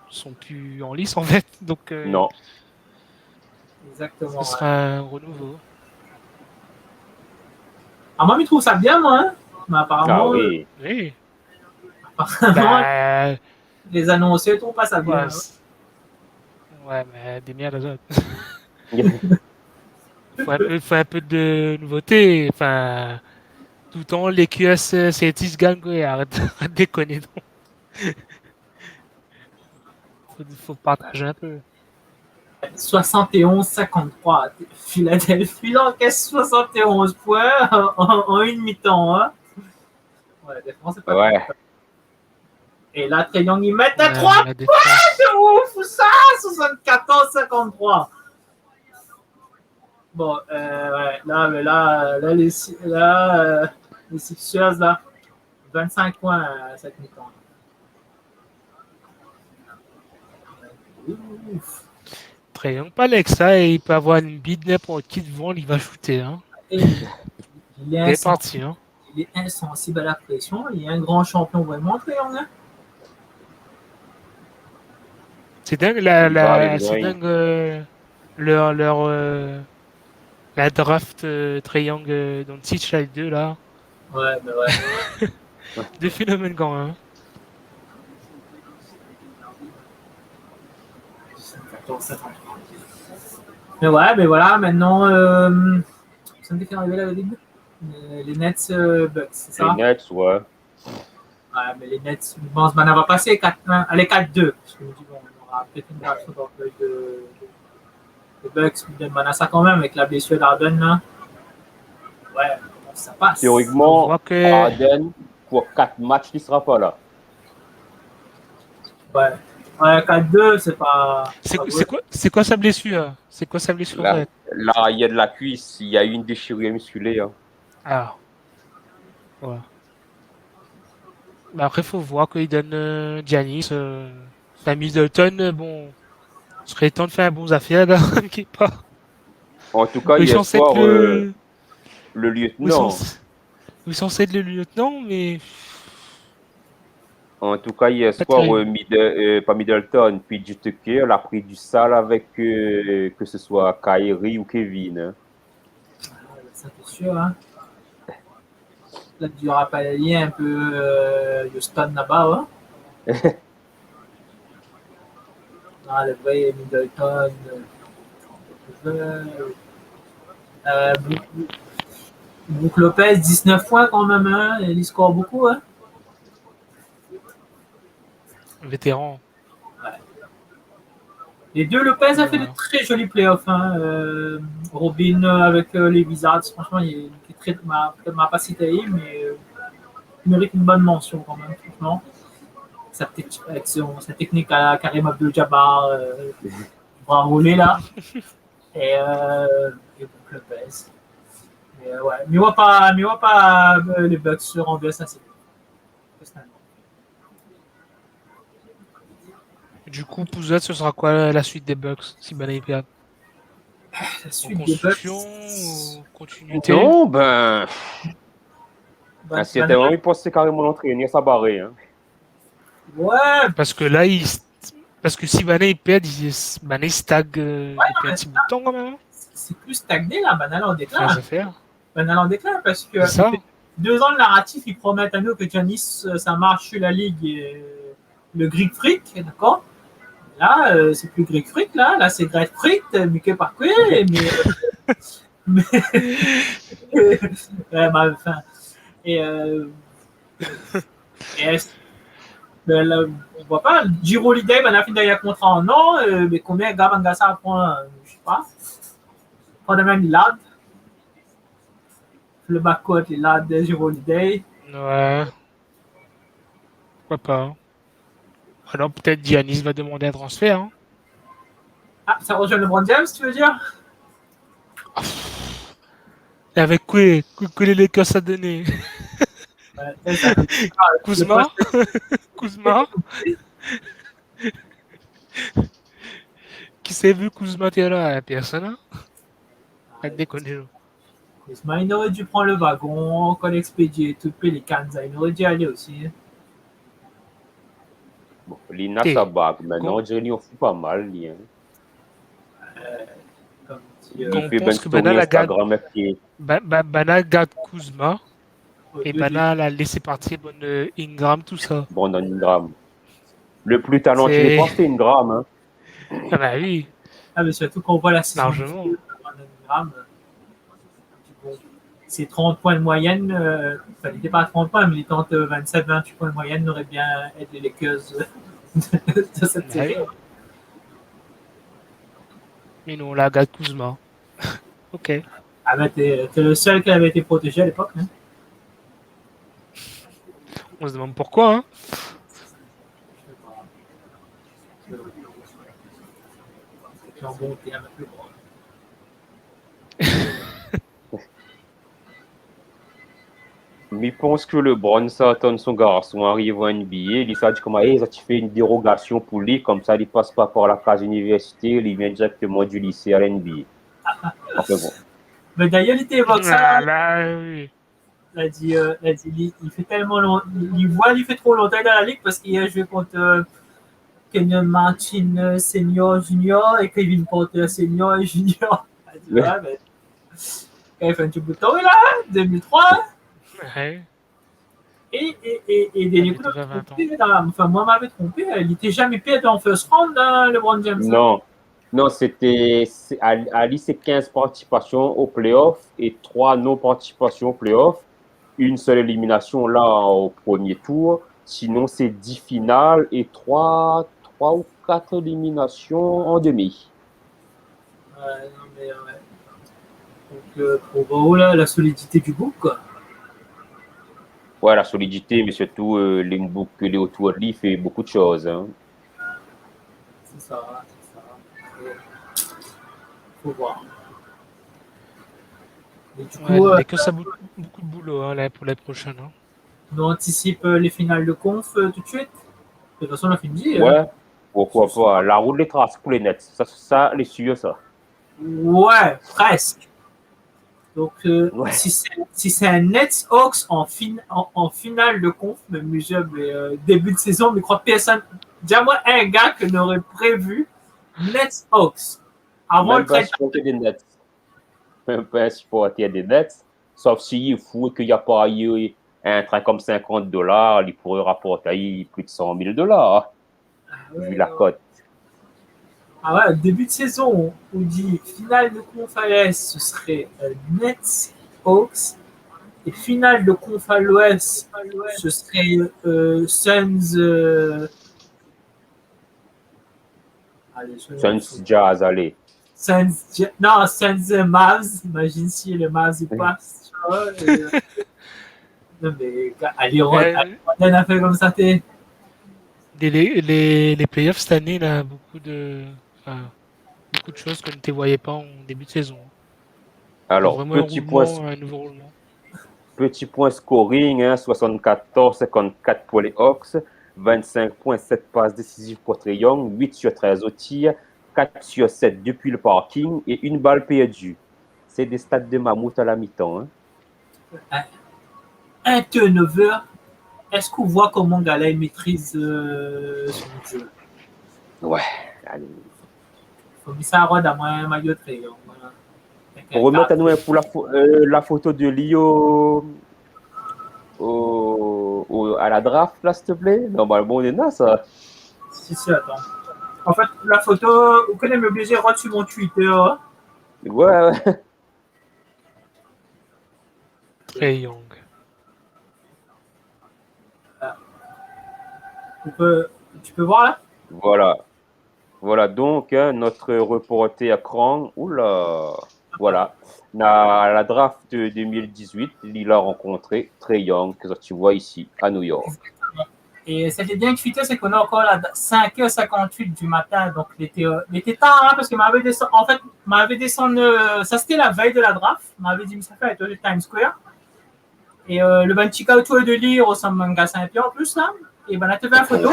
Speaker 2: sont plus en lice en fait. Donc,
Speaker 1: non.
Speaker 3: Exactement.
Speaker 2: Ce sera un renouveau.
Speaker 3: Ah, moi, je trouve ça bien, moi. Hein? Mais apparemment,
Speaker 1: oui.
Speaker 3: Apparemment les annonceurs ne trouvent pas ça bien.
Speaker 2: Ouais, mais des merdes les autres. faut un peu de nouveauté. Enfin, tout le temps, les QS, c'est 10 gangs, arrête de déconner. Faut partager un peu.
Speaker 3: 71-53. Philadelphie encaisse 71 points en une mi-temps. Hein? Ouais, la défense, c'est pas
Speaker 1: ouais.
Speaker 3: cool. Et là, Trae Young, ils mettent à 3 points. C'est ouf, ça! 74-53. Bon, ouais, là, les Sixers, là, 25 points à cette mi-temps. Ouf.
Speaker 2: Trae Young, pas avec ça, et il peut avoir une bide n'importe qui devant, il va shooter. Hein.
Speaker 3: Il
Speaker 2: est parti. Hein.
Speaker 3: Il est insensible à la pression. Il est un grand champion vraiment, Trae Young. Hein.
Speaker 2: C'est dingue, c'est dingue la draft Trae Young Doncic, les deux là.
Speaker 3: Ouais, mais ouais.
Speaker 2: Des phénomènes quand même.
Speaker 3: Mais ouais, mais voilà, maintenant, ça me fait arriver là, les Nets, Bucks, c'est
Speaker 1: Les
Speaker 3: ça?
Speaker 1: Nets, ouais.
Speaker 3: Ouais, mais les Nets, bon, ce va passer 4-1, allez 4-2. Parce que je me dis, bon, on aura peut-être une réaction dans le de Bucks, mais Mana ça quand même avec la blessure d'Arden là. Ouais, bon, ça passe.
Speaker 2: On
Speaker 1: Théoriquement,
Speaker 2: voit que
Speaker 1: Harden, pour 4 matchs, il ne sera pas là.
Speaker 3: Ouais, ouais 4-2, c'est pas.
Speaker 2: c'est quoi sa blessure? C'est quoi sa blessure en
Speaker 1: Là,
Speaker 2: fait?
Speaker 1: là, il y a de la cuisse, il y a eu une déchirure musculaire.
Speaker 2: Ah, ouais. Mais après, faut voir qu'il donne Giannis. Enfin, Middleton, bon, serait temps de faire un bon affaire là, qui est pas.
Speaker 1: En tout cas,
Speaker 2: Oui,
Speaker 1: hier
Speaker 2: censé être
Speaker 1: soir, le
Speaker 2: oui,
Speaker 1: lieutenant,
Speaker 2: censé être le lieutenant, mais
Speaker 1: en tout cas, hier
Speaker 2: pas
Speaker 1: soir,
Speaker 2: terrible.
Speaker 1: pas Middleton, puis Tucker, il a pris du sale avec que ce soit Kyrie ou Kevin. Hein.
Speaker 3: Ça c'est sûr, hein. Là, tu rappelles un peu Houston là-bas, hein. Ah, le vrai Middleton. Brook Lopez, 19 points quand même, hein. Il score beaucoup, hein.
Speaker 2: Vétéran.
Speaker 3: Les deux Lopez a fait de
Speaker 2: Voilà.
Speaker 3: très jolis playoffs. Hein. Robin avec les Wizards, franchement, il est très, m'a pas cité, mais il mérite une bonne mention quand même, franchement. Avec sa technique à Karim Abdul-Jabbar, bras roulé là. Et Brook Lopez. Ouais. Mais on va pas les Bucks se renversent assez.
Speaker 2: Du coup, Pouzat, ce sera quoi la suite des Bucks si Bana perd?
Speaker 3: La suite des
Speaker 2: Construction
Speaker 3: Bucks.
Speaker 2: ou continuité?
Speaker 1: Non, ben,
Speaker 3: Ben,
Speaker 1: c'était vraiment, il pensait carrément l'entraîner, ça barré. Hein.
Speaker 3: ouais,
Speaker 2: Parce que là, parce que si Bana perd, Bana stagne depuis un petit bout de temps quand même.
Speaker 3: c'est plus stagné là, Banal en déclin.
Speaker 2: Faire affaire.
Speaker 3: Banal en déclin parce que
Speaker 2: C'est ça.
Speaker 3: 2 ans de narratif, ils promettent à nous que Giannis, ça marche sur la ligue et le Greek Freak, d'accord. Là, c'est plus Greek Freak, là c'est Greek Freak, Mickey Parkway, mais enfin, et là, on voit pas, Giro Holiday, ben, a fini d'ailleurs contrat en an, mais combien Gabangasa prend, je sais pas, prend même Lillard, le backcourt Lillard de Giro Holiday.
Speaker 2: Ouais. Pourquoi pas. Alors peut-être Giannis va demander un transfert. Hein.
Speaker 3: Ah, ça rejoint le LeBron James, tu veux dire?
Speaker 2: Et avec quoi les Lakers ça donné? Kuzma? Kuzma? Qui s'est vu Kuzma t'es là? Personne. Hein? Pas de déconner.
Speaker 3: Kuzma, il aurait dû prendre le wagon, qu'on expédié tout Pelicans, il aurait dû aller aussi.
Speaker 1: Bon, Lina sa bague, maintenant, on dirait qu'il en fout pas mal. Lui, hein.
Speaker 3: Comme dit,
Speaker 1: Il
Speaker 2: On
Speaker 1: fait
Speaker 2: pense
Speaker 1: ben
Speaker 2: que
Speaker 1: story Instagram qui
Speaker 2: Bana garde Kuzma et
Speaker 3: deux
Speaker 2: Bana l'a laissé partir Ingram, tout ça.
Speaker 1: Brandon Ingram. Le plus talentueux, je pense que c'est Ingram. Hein.
Speaker 2: Ah bah oui,
Speaker 3: Ah, mais surtout qu'on voit la saison.
Speaker 2: largement.
Speaker 3: C'est 30 points de moyenne. Enfin, il n'était pas à 30 points, mais il tente 27-28 points de moyenne aurait bien aidé les Lakers de cette série.
Speaker 2: Mais non, la garde Kuzma. Ok.
Speaker 3: Ah, mais t'es le seul qui avait été protégé à l'époque. Hein.
Speaker 2: On se demande pourquoi. Hein.
Speaker 1: Mais je pense que le Bron Sutton, son garçon, arrive en NBA, il s'est dit comment ça tu fais une dérogation pour lui, comme ça il passe pas par la case universitaire, il vient directement du lycée à l'NBA. Enfin bon.
Speaker 3: Mais d'ailleurs, il était évoqué ça.
Speaker 2: Ah, là, oui.
Speaker 3: Il a dit, il fait tellement longtemps, il fait trop longtemps dans la ligue parce qu'il a joué contre Kenyon Martin senior, junior et Kevin Porter senior et junior. Il a dit, ouais, mais quand il fait un petit bout de temps, là, 2003.
Speaker 2: Ouais.
Speaker 3: Et des
Speaker 2: Il avait 20 ans.
Speaker 3: enfin, moi, m'avait trompé. Il n'était jamais payé en first round, LeBron James.
Speaker 1: Non, non, Ali, c'est 15 participations au playoff et 3 non-participations au playoff. Une seule élimination là au premier tour. Sinon, c'est 10 finales et 3 ou 4 éliminations en demi.
Speaker 3: Ouais, non, mais ouais. Donc, pour voir là, la solidité du groupe, quoi.
Speaker 1: Ouais, la solidité, mais surtout l'Inbook que les autour de lui fait beaucoup de choses. Hein.
Speaker 3: C'est ça, c'est ça. Faut voir. Et du
Speaker 2: Ouais,
Speaker 3: coup,
Speaker 2: mais que ça beaucoup de boulot hein, là, pour les prochaines. Hein.
Speaker 3: on anticipe les finales de conf tout de suite. De toute façon, on a fini.
Speaker 1: Ouais, pourquoi pas. La roue des traces pour les Nets. Ça les suit, ça.
Speaker 3: Ouais, presque. Donc,
Speaker 1: Ouais.
Speaker 3: si c'est un Nets Hawks en finale de conf, même début de saison, mais crois personne. Dis-moi un gars que n'aurait prévu Nets Hawks avant
Speaker 1: Même pas un supporter des Nets. Même pas un supporter des Nets. Sauf s'il faut qu'il n'y a pas eu un train comme $50, il pourrait rapporter plus de $100,000, vu la cote.
Speaker 3: Ah ouais, début de saison, on dit finale de conf à l'Est, ce serait Nets Hawks. Et finale de conf à l'Ouest, ce serait Suns. Allez,
Speaker 1: Suns Jazz, allez.
Speaker 3: Non, Suns Mavs. Imagine si les Mavs ils passent. Tu vois, non, mais allez, on a fait comme ça.
Speaker 2: Les playoffs cette année, là, beaucoup de choses que tu ne voyais pas en début de saison.
Speaker 1: Alors,
Speaker 2: vraiment un nouveau roulement.
Speaker 1: Petit point scoring, hein, 74-54 pour les Hawks, 25 points, 7 passes décisives pour Trae Young, 8 sur 13 au tir, 4 sur 7 depuis le parking et une balle perdue. C'est des stats de mammouth à la mi-temps. Hein.
Speaker 3: Un turnover. Est-ce qu'on voit comment Gala maîtrise son jeu?
Speaker 1: Ouais. Allez.
Speaker 3: Faut mettre ça à Rod à un maillot de Trae Young.
Speaker 1: Pour remettre à nous pour la photo de Lio à la draft, là, s'il te plaît. Normalement, on est là, ça.
Speaker 3: Si, attends. En fait, la photo, vous connaissez m'obliger à Rod sur mon Twitter.
Speaker 1: Ouais.
Speaker 2: Trae Young.
Speaker 3: Tu peux voir là?
Speaker 1: Voilà, donc, hein, notre reporter à cran, voilà, à la draft de 2018, il a rencontré Trae Young, que tu vois ici, à New York.
Speaker 3: Et c'était bien tweeté, c'est qu'on est encore à 5h58 du matin, donc il était tard, hein, parce qu'il m'avait descendu, ça c'était la veille de la draft, m'avait dit, ça fait être au Times Square, et le Benchica autour de lire au Manga Saint-Pierre en plus, là, et ben là, tu fais la photo.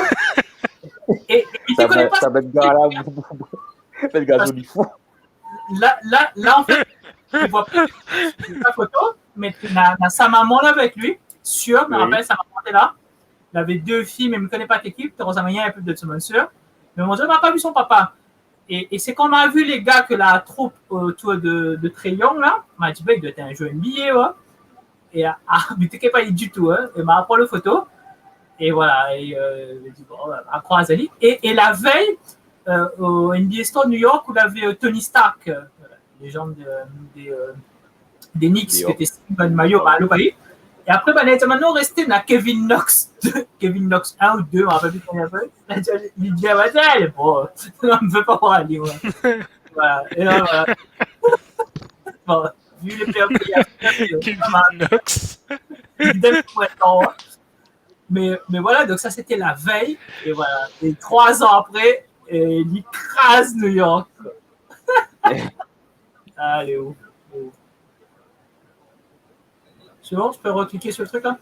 Speaker 3: Et il te connaît pas.
Speaker 1: Ça va être gars là, le gars joli fou.
Speaker 3: Là, en fait, tu vois pas la photo, mais tu as sa maman là avec lui, sûr, je me rappelle, sa maman était là. Il avait 2 filles, mais il ne me connaît pas l'équipe, tu as un peu de son soeur. Mais mon Dieu, on n'a pas vu son papa. Et c'est quand on a vu les gars que la troupe autour de Trae Young, là, on m'a dit, il doit être un joueur NBA, ouais. Et mais tu n'es pas du tout, hein. Il m'a appris la photo. Et voilà, et dit, bon, à croiser. Et la veille, au NBA Store New York, où il avait Tony Stark, légende des Knicks, qui était Steven Mayo à l'Opaï. Et après, maintenant, resté dans Kevin Knox 1 ou 2, je ne me rappelle plus combien il appelle. Il dit, bon, on ne veut pas voir aller. Voilà, et là, voilà. Bon, vu les playoffs qu'il y a,
Speaker 2: Kevin Knox.
Speaker 3: Mais voilà, donc ça c'était la veille, et voilà. Et 3 ans après, il écrase New York. Allez, où? C'est bon, je peux recliquer sur le truc là?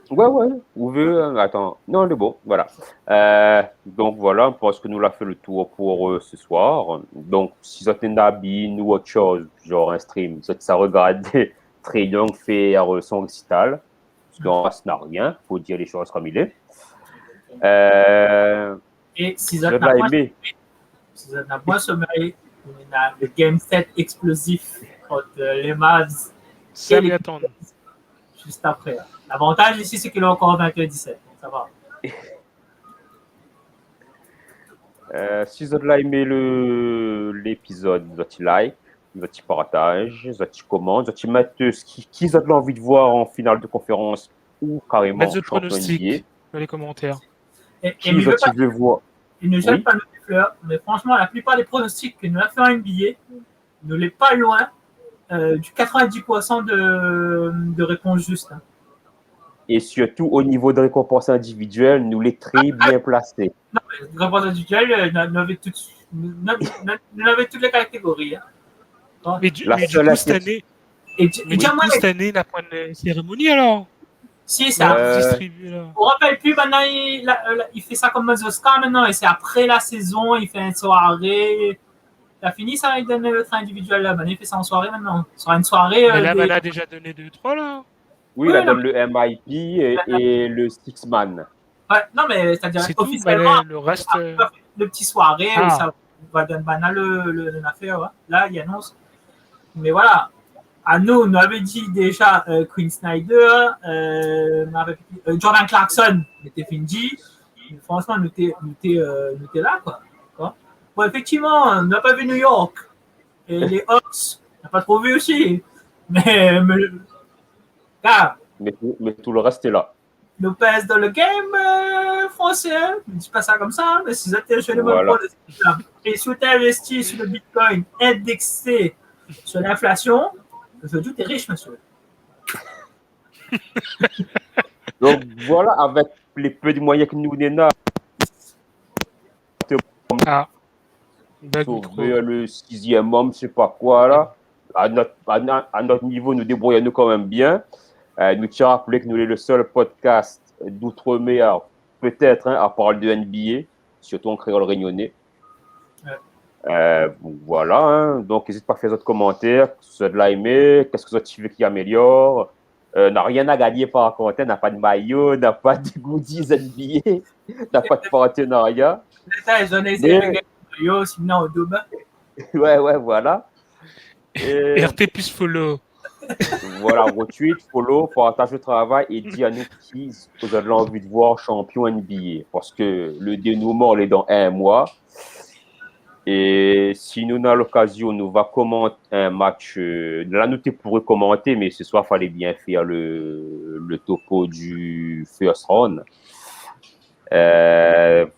Speaker 1: Ouais, vous voulez, attends, non, il est bon, voilà. Donc voilà, je pense que nous l'avons fait le tour pour ce soir. Donc, si ça t'est habillé ou autre chose, genre un stream, ça regarde Trae Young faire son récital. Parce qu'on n'a rien, il faut dire les choses comme il est.
Speaker 3: Et si ça n'a pas sommeil, on a le game set explosif contre les Mavs.
Speaker 2: Ça lui attend.
Speaker 3: Juste après. L'avantage ici, c'est qu'il est encore 21-17. Ça va.
Speaker 1: Si vous avez aimé l'épisode, vous avez like, vous avez partage, vous avez comment, vous avez mettre qui vous avez envie de voir en finale de conférence ou carrément
Speaker 2: Mettre le
Speaker 1: champion NBA.
Speaker 2: pronostic dans les commentaires.
Speaker 1: Qui vous avez voir.
Speaker 3: Il ne jette
Speaker 1: Oui.
Speaker 3: pas nos fleurs, mais franchement, la plupart des pronostics que nous avons fait en NBA ne l'est pas loin du 90% de réponses justes. Hein.
Speaker 1: Et surtout au niveau de récompense individuelle, nous les très bien placés.
Speaker 3: Non, mais réponse individuelle, nous avons toutes les catégories. Hein.
Speaker 2: Mais du
Speaker 1: La
Speaker 2: coup,
Speaker 1: seule
Speaker 2: cette année,
Speaker 3: Et
Speaker 2: mais du coup, cette année, il n'a pas de cérémonie alors.
Speaker 3: si, ça.
Speaker 2: Distribué, là.
Speaker 3: On ne rappelle plus, maintenant, il fait ça comme les Oscars maintenant, et c'est après la saison, il fait une soirée. Il a fini ça, il donne le train individuel là. Maintenant, il fait ça en soirée maintenant. Ce sera une soirée.
Speaker 2: Mais là, il a déjà donné 2-3 là.
Speaker 1: Oui, il a donné le MIP et le Six-Man.
Speaker 3: Ouais, non, mais c'est-à-dire
Speaker 2: C'est tout,
Speaker 3: officiellement,
Speaker 2: mais le reste.
Speaker 3: le petit soirée
Speaker 2: Ah.
Speaker 3: où ça va donner le affaire. Ouais. Là, il annonce. Mais voilà. À nous, on avait dit déjà Quinn Snyder, Jordan Clarkson, était fini. Franchement, nous était là, quoi. Bon, effectivement, on n'a pas vu New York. Et les Hawks, on n'a pas trop vu aussi. Mais gars,
Speaker 1: Mais tout le reste est là.
Speaker 3: Lopez dans le game français, je ne dis pas ça comme ça, mais si vous êtes chez le
Speaker 1: Voilà.
Speaker 3: et si vous êtes investi sur le Bitcoin indexé sur l'inflation, aujourd'hui, tu es riche, monsieur.
Speaker 1: Donc voilà, avec les peu de moyens que nous avons,
Speaker 2: Ah. Bagout trop.
Speaker 1: sauver le 6e homme, je sais pas quoi là. À notre niveau, nous débrouillons quand même bien. Nous tiens à rappeler que nous sommes le seul podcast d'outre-mer, peut-être, à parler de NBA, surtout en créole réunionnais. Voilà, hein. Donc n'hésitez pas à faire votre commentaire, si vous avez aimé, qu'est-ce que vous avez qui améliore. N'a rien à gagner par contre, n'a pas de maillot, n'a pas de goodies NBA, n'a pas de partenariat.
Speaker 3: J'en ai essayé avec les maillots, sinon au double.
Speaker 1: Ouais, voilà. Et
Speaker 2: RT plus follow.
Speaker 1: voilà, retweet, follow, partage le travail et dis à nous qui vous avez envie de voir champion NBA. Parce que le dénouement, il est dans 1 mois. Et si nous avons l'occasion, nous va commenter un match. Là, nous pourrions commenter, mais ce soir, il fallait bien faire le topo du first round.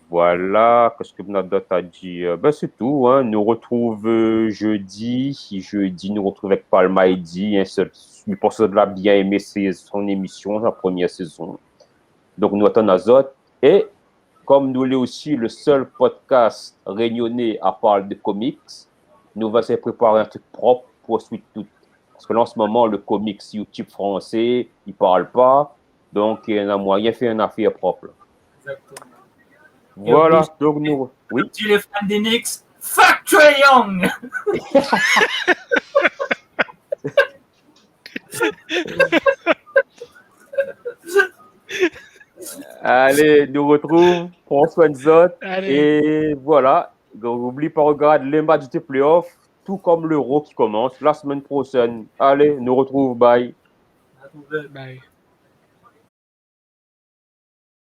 Speaker 1: Voilà, qu'est-ce que vous avez d'autre à dire? Ben, c'est tout. Hein. Nous retrouvons jeudi. Jeudi, nous retrouvons avec Palma Eddy. Je pense qu'il a bien aimé son émission, sa première saison. Donc, nous attendons Azote. Et comme nous sommes aussi le seul podcast réunionnais à parler de comics, nous allons se préparer un truc propre pour suite tout. Parce que là, en ce moment, le comics YouTube français, il ne parle pas. Donc, il y a moyen de faire une affaire propre.
Speaker 3: Exactement.
Speaker 1: Voilà,
Speaker 3: Et
Speaker 1: donc nous. Oui.
Speaker 3: dis les fans des Knicks, fuck Trae Young!
Speaker 1: Allez, nous retrouvons. Prends soin de Zot.
Speaker 2: Allez.
Speaker 1: Et voilà. Donc, n'oublie pas de regarder les matchs des playoffs, tout comme l'Euro qui commence la semaine prochaine. Allez, nous retrouvons. Bye.
Speaker 2: Bye.